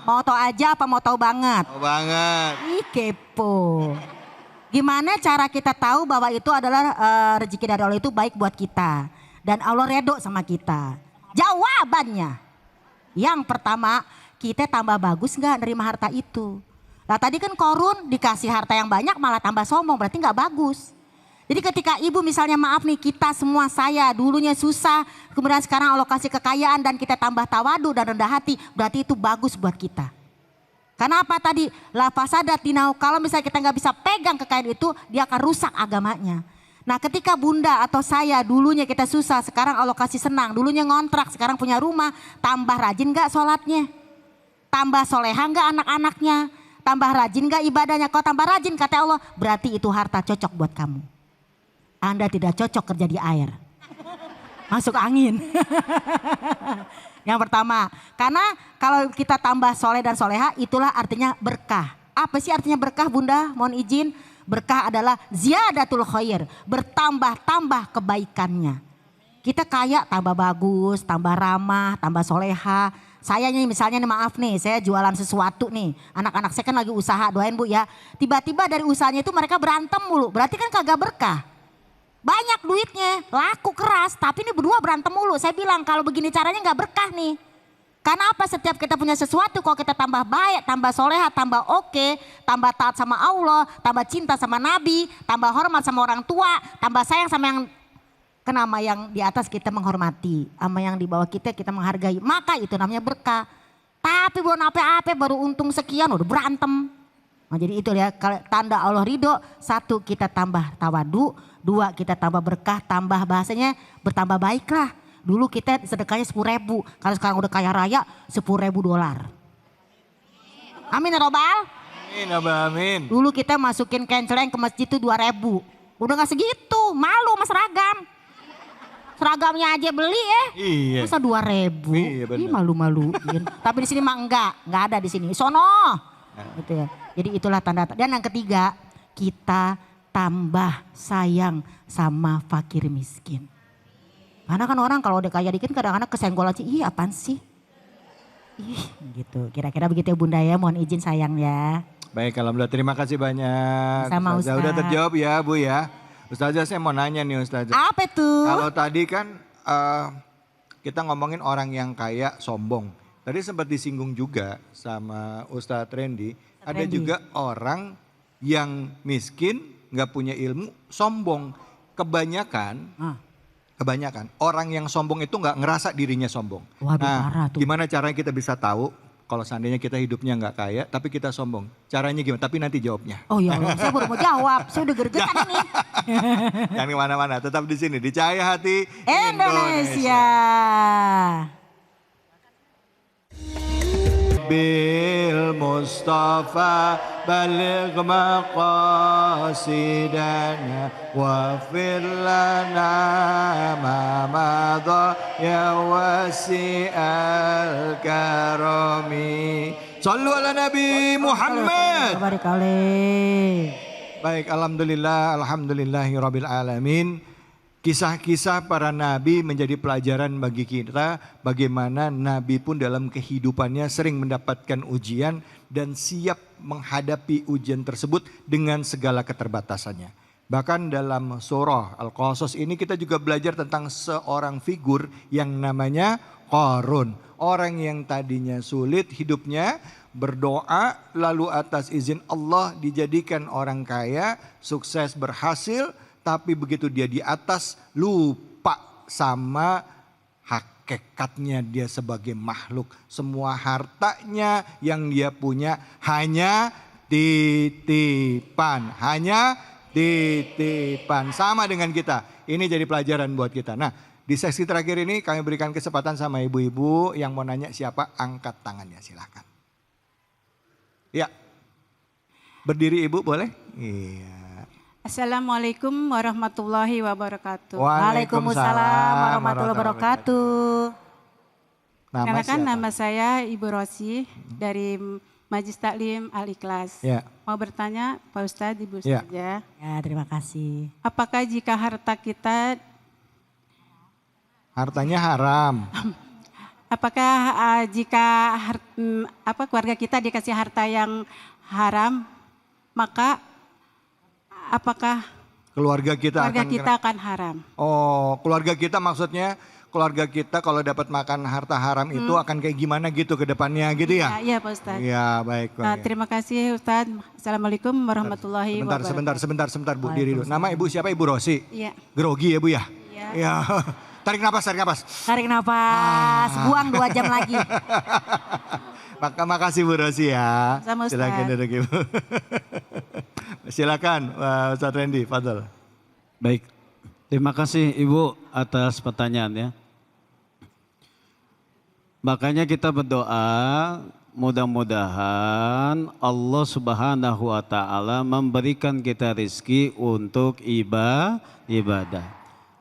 [SPEAKER 5] Mau tahu aja apa mau tahu banget?
[SPEAKER 2] Mau banget.
[SPEAKER 5] Ih kepo. Gimana cara kita tahu bahwa itu adalah rezeki dari Allah itu baik buat kita. Dan Allah redho sama kita. Jawabannya. Yang pertama, kita tambah bagus gak nerima harta itu? Nah tadi kan Korun dikasih harta yang banyak malah tambah sombong, berarti gak bagus. Jadi ketika ibu misalnya maaf nih kita semua saya dulunya susah. Kemudian sekarang Allah kasih kekayaan dan kita tambah tawadu dan rendah hati. Berarti itu bagus buat kita. Karena apa tadi? La fasada tinau, kalau misalnya kita nggak bisa pegang kekayaan itu, dia akan rusak agamanya. Nah ketika bunda atau saya dulunya kita susah, sekarang Allah kasih senang. Dulunya ngontrak, sekarang punya rumah, tambah rajin nggak sholatnya? Tambah soleha nggak anak-anaknya? Tambah rajin nggak ibadahnya? Kalau tambah rajin kata Allah, berarti itu harta cocok buat kamu. Anda tidak cocok kerja di air. Masuk angin. Yang pertama, karena kalau kita tambah soleh dan soleha itulah artinya berkah. Apa sih artinya berkah Bunda? Mohon izin. Berkah adalah ziyadatul khair. Bertambah-tambah kebaikannya. Kita kaya tambah bagus, tambah ramah, tambah soleha. Saya nih misalnya nih maaf nih saya jualan sesuatu nih. Anak-anak saya kan lagi usaha doain Bu ya. Tiba-tiba dari usahanya itu mereka berantem mulu. Berarti kan kagak berkah. Banyak duitnya, laku keras, tapi ini berdua berantem mulu. Saya bilang kalau begini caranya nggak berkah nih. Karena apa setiap kita punya sesuatu kalau kita tambah baik, tambah soleha, tambah oke, tambah taat sama Allah, tambah cinta sama Nabi, tambah hormat sama orang tua, tambah sayang sama yang kenama yang di atas kita menghormati, sama yang di bawah kita menghargai. Maka itu namanya berkah. Tapi belum apa-apa baru untung sekian udah berantem. Nah, jadi itu ya tanda Allah ridho. Satu kita tambah tawadu, dua kita tambah berkah, tambah bahasanya bertambah baik lah. Dulu kita sedekahnya 10.000, kalau sekarang udah kaya raya $10.000. Amin ya robbal.
[SPEAKER 2] Amin, Abah, amin.
[SPEAKER 5] Dulu kita masukin kenceleng ke masjid itu 2.000. Udah gak segitu, malu sama seragam. Seragamnya aja beli ya.
[SPEAKER 2] Iya.
[SPEAKER 5] Masa 2.000?
[SPEAKER 2] Iya, bener.
[SPEAKER 5] Ih malu-maluin. Tapi di sini mah enggak ada di sini. Sono. Gitu ya. Jadi itulah tanda. Dan yang ketiga, kita tambah sayang sama fakir miskin. Karena kan orang kalau udah kaya dikit kadang-kadang kesenggol aja, ih apaan sih? Ih gitu, kira-kira begitu ya Bunda ya, mohon izin sayang ya.
[SPEAKER 2] Baik, alhamdulillah terima kasih banyak.
[SPEAKER 5] Sama
[SPEAKER 2] Ustazah.
[SPEAKER 5] Ustaz.
[SPEAKER 2] Udah terjawab ya Bu ya. Ustazah saya mau nanya nih Ustazah.
[SPEAKER 5] Apa tuh?
[SPEAKER 2] Kalau tadi kan kita ngomongin orang yang kaya sombong. Tadi sempat disinggung juga sama Ustadz Randy. Ada
[SPEAKER 5] Randy.
[SPEAKER 2] juga orang yang miskin, nggak punya ilmu, sombong. Kebanyakan orang yang sombong itu nggak ngerasa dirinya sombong.
[SPEAKER 5] Waduh, parah tuh.
[SPEAKER 2] Gimana caranya kita bisa tahu kalau seandainya kita hidupnya nggak kaya, tapi kita sombong? Caranya gimana? Tapi nanti jawabnya.
[SPEAKER 5] Oh ya Allah, saya baru mau jawab, saya udah gergetan ini.
[SPEAKER 2] Jangan kemana-mana, tetap di sini di Cahaya Hati
[SPEAKER 5] Indonesia.
[SPEAKER 2] Bila المصطفى بلغ مقاصدنا واغفر لنا ما مضى يا واسع الكرم. Sallu ala Nabi Muhammad.
[SPEAKER 5] Barik alaih.
[SPEAKER 2] Baik, alhamdulillahirabbil alamin. Kisah-kisah para nabi menjadi pelajaran bagi kita bagaimana nabi pun dalam kehidupannya sering mendapatkan ujian dan siap menghadapi ujian tersebut dengan segala keterbatasannya. Bahkan dalam surah Al-Qasas ini kita juga belajar tentang seorang figur yang namanya Qarun. Orang yang tadinya sulit hidupnya, berdoa lalu atas izin Allah dijadikan orang kaya, sukses, berhasil. Tapi begitu dia di atas lupa sama hakikatnya dia sebagai makhluk. Semua hartanya yang dia punya hanya titipan. Hanya titipan. Sama dengan kita. Ini jadi pelajaran buat kita. Nah, di sesi terakhir ini kami berikan kesempatan sama ibu-ibu yang mau nanya siapa, angkat tangannya silahkan. Ya, berdiri ibu boleh? Iya.
[SPEAKER 4] Assalamualaikum warahmatullahi wabarakatuh.
[SPEAKER 5] Waalaikumsalam warahmatullahi wabarakatuh.
[SPEAKER 4] Kenalkan nama saya Ibu Rosi dari Majelis Taklim Al-Ikhlas.
[SPEAKER 2] Ya.
[SPEAKER 4] Mau bertanya Pak Ustadz, Ibu
[SPEAKER 2] Ya.
[SPEAKER 4] saja.
[SPEAKER 5] Ya, terima kasih.
[SPEAKER 4] Apakah jika harta kita,
[SPEAKER 2] Hartanya haram.
[SPEAKER 4] apakah jika keluarga kita dikasih harta yang haram, maka apakah
[SPEAKER 2] Keluarga kita
[SPEAKER 4] akan haram?
[SPEAKER 2] Oh, keluarga kita maksudnya keluarga kita kalau dapat makan harta haram itu akan kayak gimana gitu ke depannya gitu ya?
[SPEAKER 4] Iya Pak Ustadz.
[SPEAKER 2] Iya, baik.
[SPEAKER 4] Nah,
[SPEAKER 2] Oke.
[SPEAKER 4] terima kasih Ustadz. Assalamualkum warahmatullahi wabarakatuh.
[SPEAKER 2] Sebentar Bu, diri dulu. Nama Ibu siapa? Ibu Rosi?
[SPEAKER 4] Iya.
[SPEAKER 2] Grogi ya Bu ya?
[SPEAKER 4] Iya.
[SPEAKER 2] Iya. Tarik napas.
[SPEAKER 5] Tarik nafas, buang 2 jam lagi.
[SPEAKER 2] Makasih Bu Rosi ya.
[SPEAKER 4] Sama Ustaz.
[SPEAKER 2] Silakan duduk Ibu. Silakan Ustaz Randy, fadhol.
[SPEAKER 3] Baik, terima kasih Ibu atas pertanyaannya. Makanya kita berdoa mudah-mudahan Allah Subhanahu wa taala memberikan kita rezeki untuk ibadah.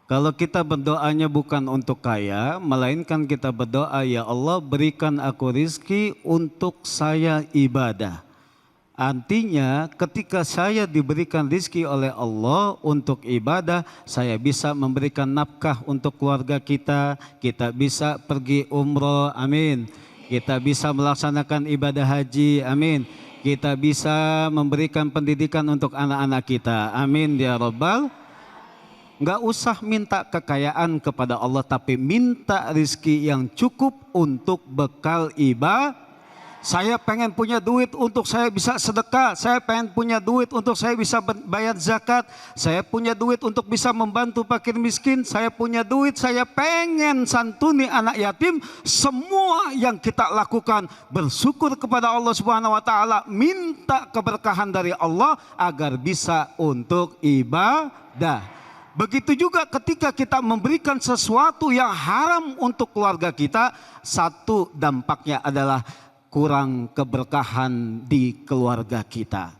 [SPEAKER 3] Kalau kita berdoanya bukan untuk kaya, melainkan kita berdoa, ya Allah berikan aku rezeki untuk saya ibadah. Artinya ketika saya diberikan rezeki oleh Allah untuk ibadah, saya bisa memberikan nafkah untuk keluarga kita bisa pergi umroh, amin. Kita bisa melaksanakan ibadah haji, amin. Kita bisa memberikan pendidikan untuk anak-anak kita, amin ya Rabbal. Nggak usah minta kekayaan kepada Allah, tapi minta rezeki yang cukup untuk bekal ibadah. Saya pengen punya duit untuk saya bisa sedekah, saya pengen punya duit untuk saya bisa bayar zakat, saya punya duit untuk bisa membantu fakir miskin, saya punya duit, saya pengen santuni anak yatim. Semua yang kita lakukan bersyukur kepada Allah Subhanahu wa taala, minta keberkahan dari Allah agar bisa untuk ibadah. Begitu juga ketika kita memberikan sesuatu yang haram untuk keluarga kita, satu dampaknya adalah kurang keberkahan di keluarga kita.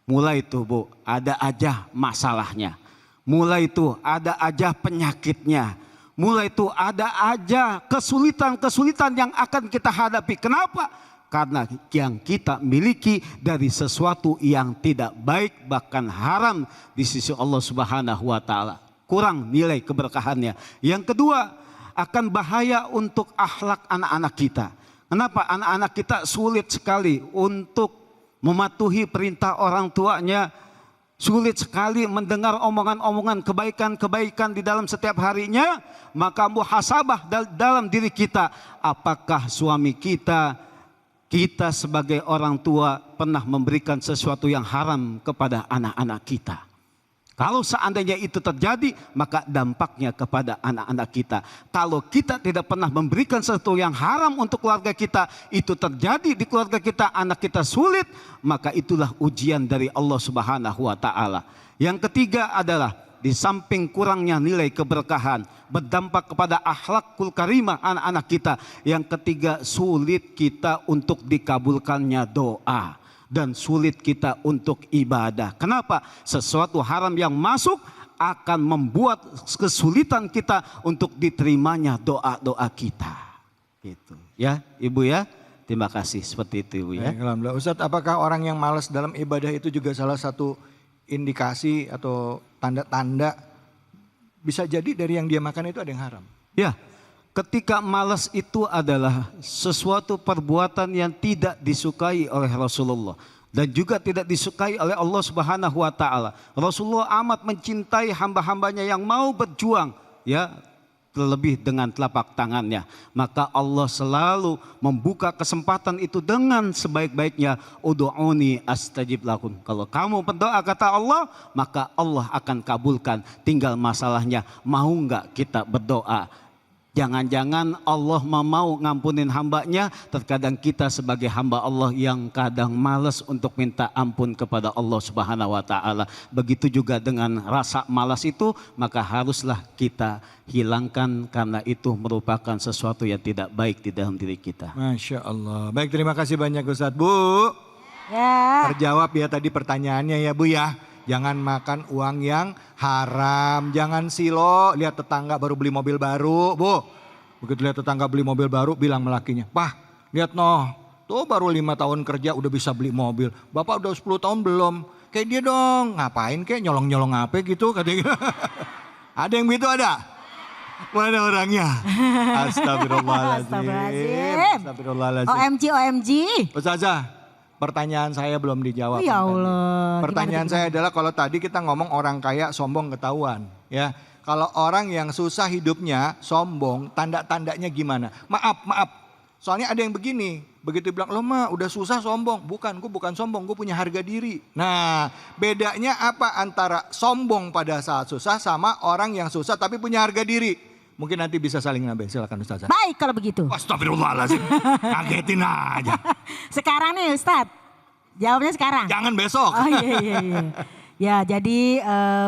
[SPEAKER 3] Mulai itu Bu, ada aja masalahnya. Mulai itu ada aja penyakitnya. Mulai itu ada aja kesulitan-kesulitan yang akan kita hadapi. Kenapa? Karena yang kita miliki dari sesuatu yang tidak baik bahkan haram di sisi Allah Subhanahu wa taala. Kurang nilai keberkahannya. Yang kedua, akan bahaya untuk akhlak anak-anak kita. Kenapa? Anak-anak kita sulit sekali untuk mematuhi perintah orang tuanya. Sulit sekali mendengar omongan-omongan kebaikan-kebaikan di dalam setiap harinya. Maka muhasabah dalam diri kita. Apakah suami kita sebagai orang tua pernah memberikan sesuatu yang haram kepada anak-anak kita? Kalau seandainya itu terjadi, maka dampaknya kepada anak-anak kita. Kalau kita tidak pernah memberikan sesuatu yang haram untuk keluarga kita, itu terjadi di keluarga kita, anak kita sulit, maka itulah ujian dari Allah Subhanahu wa taala. Yang ketiga adalah di samping kurangnya nilai keberkahan, berdampak kepada akhlakul karimah anak-anak kita. Yang ketiga, sulit kita untuk dikabulkannya doa dan sulit kita untuk ibadah. Kenapa? Sesuatu haram yang masuk akan membuat kesulitan kita untuk diterimanya doa-doa kita. Gitu ya, Ibu ya. Terima kasih, seperti itu Ibu ya.
[SPEAKER 2] Alhamdulillah. Ustadz, apakah orang yang malas dalam ibadah itu juga salah satu indikasi atau tanda-tanda bisa jadi dari yang dia makan itu ada yang haram?
[SPEAKER 3] Ya, ketika malas itu adalah sesuatu perbuatan yang tidak disukai oleh Rasulullah dan juga tidak disukai oleh Allah Subhanahu wa taala. Rasulullah amat mencintai hamba-hambanya yang mau berjuang, ya, terlebih dengan telapak tangannya. Maka Allah selalu membuka kesempatan itu dengan sebaik-baiknya. Ud'uni astajib lakum. Kalau kamu berdoa kata Allah, maka Allah akan kabulkan. Tinggal masalahnya, mau enggak kita berdoa? Jangan-jangan Allah mau ngampunin hambanya, terkadang kita sebagai hamba Allah yang kadang malas untuk minta ampun kepada Allah Subhanahu wa taala. Begitu juga dengan rasa malas itu, maka haruslah kita hilangkan karena itu merupakan sesuatu yang tidak baik di dalam diri kita.
[SPEAKER 2] Masya Allah. Baik, terima kasih banyak Ustadz. Bu,
[SPEAKER 5] Ya.
[SPEAKER 2] terjawab ya tadi pertanyaannya ya Bu ya. Jangan makan uang yang haram, jangan silo, lihat tetangga baru beli mobil baru, Bu. Begitu lihat tetangga beli mobil baru, bilang melakinya, "Pah, lihat noh, tuh baru 5 tahun kerja udah bisa beli mobil. Bapak udah 10 tahun belum. Kayak dia dong, ngapain kayak nyolong-nyolong apa gitu," katanya. Ada yang begitu ada? Mana orangnya? Astagfirullahaladzim. Astagfirullahaladzim.
[SPEAKER 5] OMG.
[SPEAKER 2] Ustazah, pertanyaan saya belum dijawab.
[SPEAKER 5] Ya Allah.
[SPEAKER 2] Pertanyaan
[SPEAKER 5] Gimana?
[SPEAKER 2] saya adalah kalau tadi kita ngomong orang kaya sombong ketahuan, ya. Kalau orang yang susah hidupnya sombong, tanda-tandanya gimana? Maaf. Soalnya ada yang begini, begitu bilang, "Lo mah udah susah sombong." Bukan, gue bukan sombong, gue punya harga diri. Nah, bedanya apa antara sombong pada saat susah sama orang yang susah tapi punya harga diri? Mungkin nanti bisa saling nambah. Silakan Ustazah.
[SPEAKER 5] Baik kalau begitu.
[SPEAKER 2] Astagfirullahaladzim, ngagetin aja.
[SPEAKER 5] Sekarang nih Ustadz, jawabnya sekarang.
[SPEAKER 2] Jangan besok.
[SPEAKER 5] Oh iya. Ya, jadi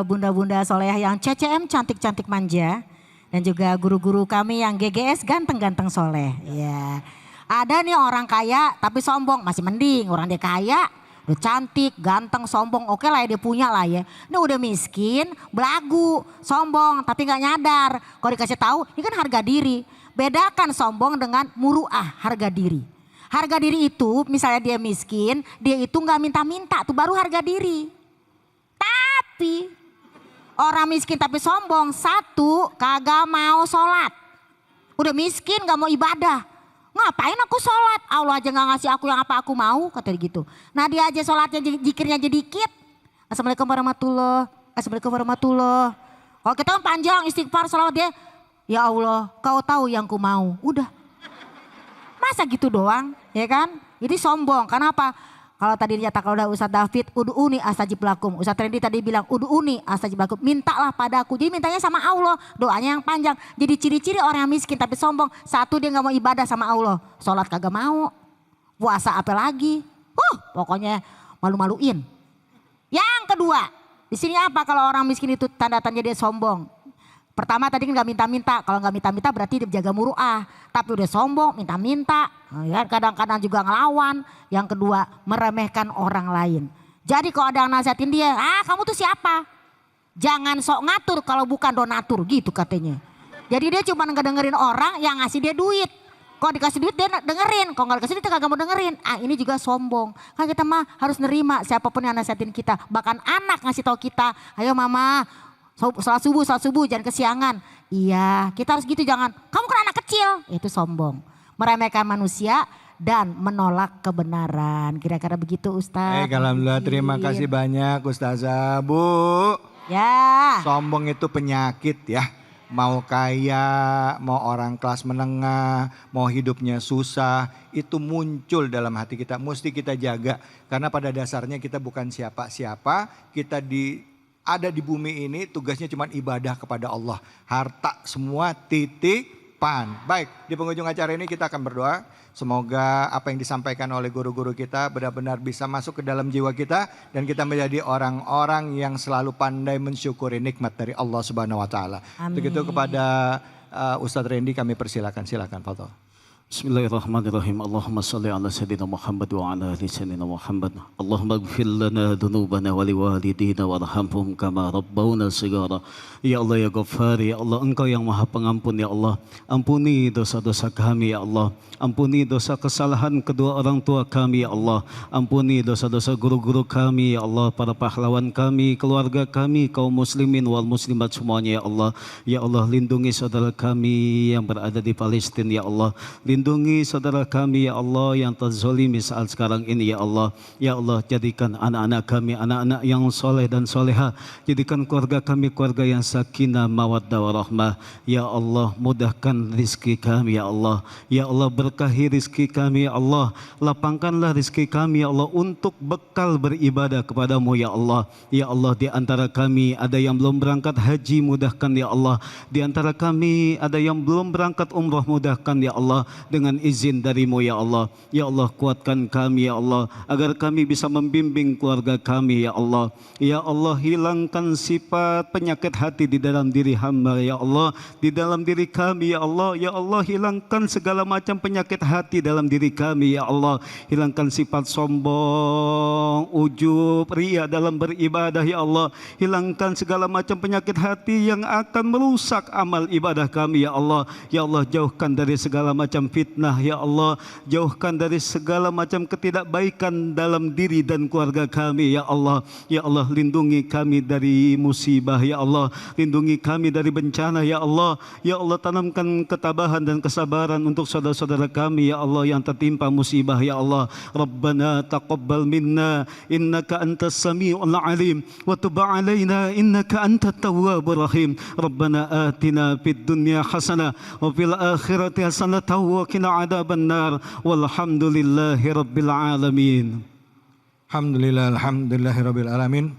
[SPEAKER 5] bunda-bunda soleh yang CCM cantik-cantik manja dan juga guru-guru kami yang GGS ganteng-ganteng soleh. Ya, ada nih orang kaya tapi sombong, masih mending orang dia kaya, udah cantik, ganteng, sombong, oke lah ya dia punya lah ya. Ini udah miskin, belagu, sombong tapi nggak nyadar. Kalau dikasih tahu, ini kan harga diri. Bedakan sombong dengan muruah, harga diri. Harga diri itu misalnya dia miskin, dia itu nggak minta-minta, tuh baru harga diri. Tapi orang miskin tapi sombong, satu kagak mau sholat. Udah miskin gak mau ibadah. Ngapain aku sholat? Allah aja gak ngasih aku yang apa aku mau, kata dia gitu. Nah dia aja sholatnya zikirnya aja dikit. Assalamualaikum warahmatullah. Kalau kita kan panjang istighfar sholawat dia. Ya Allah kau tahu yang ku mau. Udah. Masa gitu doang ya kan? Jadi sombong, karena apa? Kalau tadi dinyatakan oleh Ustadz David, ud'uni astajib lakum. Ustadz Randy tadi bilang, ud'uni astajib lakum. Mintalah padaku. Jadi mintanya sama Allah. Doanya yang panjang. Jadi ciri-ciri orang yang miskin tapi sombong. Satu, dia gak mau ibadah sama Allah. Sholat kagak mau. Puasa apa lagi. Pokoknya malu-maluin. Yang kedua, di sini apa kalau orang miskin itu tanda-tanda dia sombong. Pertama tadi kan gak minta-minta. Kalau gak minta-minta berarti dia jaga muruah. Tapi udah sombong, minta-minta. Ya, kadang-kadang juga ngelawan. Yang kedua, meremehkan orang lain. Jadi kalau ada yang nasihatin dia, kamu tuh siapa? Jangan sok ngatur kalau bukan donatur gitu katanya. Jadi dia cuma ngedengerin orang yang ngasih dia duit. Kalau dikasih duit dia dengerin, kalau gak dikasih duit dia kagak mau dengerin. Ini juga sombong. Kan kita mah harus nerima siapapun yang nasihatin kita. Bahkan anak ngasih tahu kita, ayo mama, salat subuh jangan kesiangan. Iya, kita harus gitu, jangan kamu kan anak kecil. Itu sombong. Meremehkan manusia dan menolak kebenaran. Kira-kira begitu Ustaz.
[SPEAKER 2] Alhamdulillah, terima kasih banyak Ustazah. Bu,
[SPEAKER 5] ya.
[SPEAKER 2] Sombong itu penyakit ya. Mau kaya, mau orang kelas menengah, mau hidupnya susah, itu muncul dalam hati kita. Mesti kita jaga. Karena pada dasarnya kita bukan siapa-siapa, kita ada di bumi ini tugasnya cuma ibadah kepada Allah. Harta semua titik, titipan. Baik, di penghujung acara ini kita akan berdoa. Semoga apa yang disampaikan oleh guru-guru kita benar-benar bisa masuk ke dalam jiwa kita. Dan kita menjadi orang-orang yang selalu pandai mensyukuri nikmat dari Allah Subhanahu wa Ta'ala. Untuk itu kepada Ustadz Randy kami persilakan. Silakan, Fadhol.
[SPEAKER 3] Bismillahirrahmanirrahim. Allahumma salli ala sayyidina Muhammad wa ala ali sayyidina Muhammad. Allahumma ighfir lana dhunubana wa liwalidina warhamhum kama rabbawna shighara. Ya Allah ya Ghaffar, ya Allah Engkau yang Maha Pengampun ya Allah. Ampuni dosa-dosa kami ya Allah. Ampuni dosa kesalahan kedua orang tua kami ya Allah. Ampuni dosa-dosa guru-guru kami ya Allah, para pahlawan kami, keluarga kami, kaum muslimin wal muslimat semuanya ya Allah. Ya Allah, lindungi saudara kami yang berada di Palestina ya Allah. Lindungi saudara kami ya Allah yang terzolimi saat sekarang ini ya Allah. Ya Allah, jadikan anak-anak kami anak-anak yang soleh dan soleha. Jadikan keluarga kami keluarga yang sakinah mawaddah warahmah. Ya Allah, mudahkan rizki kami ya Allah. Ya Allah, berkahi rizki kami ya Allah. Lapangkanlah rizki kami ya Allah untuk bekal beribadah kepadamu ya Allah. Ya Allah, di antara kami ada yang belum berangkat haji, mudahkan ya Allah. Di antara kami ada yang belum berangkat umrah, mudahkan ya Allah. Dengan izin darimu ya Allah. Ya Allah, kuatkan kami ya Allah, agar kami bisa membimbing keluarga kami ya Allah. Ya Allah, hilangkan sifat penyakit hati di dalam diri hamba ya Allah, di dalam diri kami ya Allah. Ya Allah, hilangkan segala macam penyakit hati dalam diri kami ya Allah. Hilangkan sifat sombong, ujub, ria dalam beribadah ya Allah. Hilangkan segala macam penyakit hati yang akan merusak amal ibadah kami ya Allah. Ya Allah, jauhkan dari segala macam fitnah ya Allah. Jauhkan dari segala macam ketidakbaikan dalam diri dan keluarga kami ya Allah. Ya Allah, lindungi kami dari musibah ya Allah. Lindungi kami dari bencana ya Allah. Ya Allah, tanamkan ketabahan dan kesabaran untuk saudara-saudara kami ya Allah yang tertimpa musibah ya Allah. Rabbana taqabbal minna innaka antas sami'ul alim wa tub alaina innaka antat tawwabur rahim. Rabbana atina fid dunya hasanah wa fil akhirati hasanah wa qina adzaban nar walhamdulillahi rabbil alamin.
[SPEAKER 2] Alhamdulillahi rabbil alamin.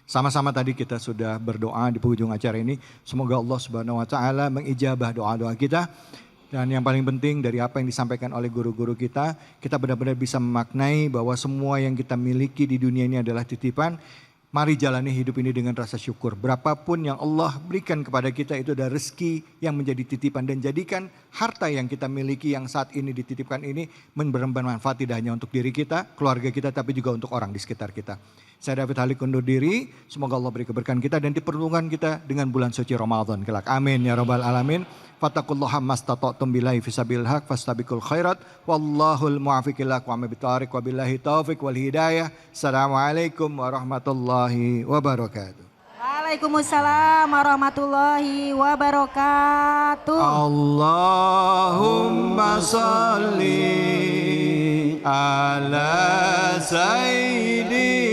[SPEAKER 2] Sama-sama tadi kita sudah berdoa di penghujung acara ini. Semoga Allah Subhanahu wa Ta'ala mengijabah doa-doa kita. Dan yang paling penting dari apa yang disampaikan oleh guru-guru kita benar-benar bisa memaknai bahwa semua yang kita miliki di dunia ini adalah titipan. Mari jalani hidup ini dengan rasa syukur. Berapapun yang Allah berikan kepada kita itu adalah rezeki yang menjadi titipan. Dan jadikan harta yang kita miliki yang saat ini dititipkan ini bermanfaat tidak hanya untuk diri kita, keluarga kita, tapi juga untuk orang di sekitar kita. Saya David Halik undur diri. Semoga Allah beri keberkahan kita dan diperlukan kita dengan bulan suci Ramadan kelak. Amin ya rabbal alamin. Fattaqullaha mastata'tum billahi fisabilil haq fastabiqul khairat wallahul muwaffiq ila aqwamit thariq wa billahi taufiq wal hidayah. Assalamualaikum warahmatullahi wabarakatuh.
[SPEAKER 5] Waalaikumsalam warahmatullahi wabarakatuh.
[SPEAKER 2] Allahumma salli ala sayyidina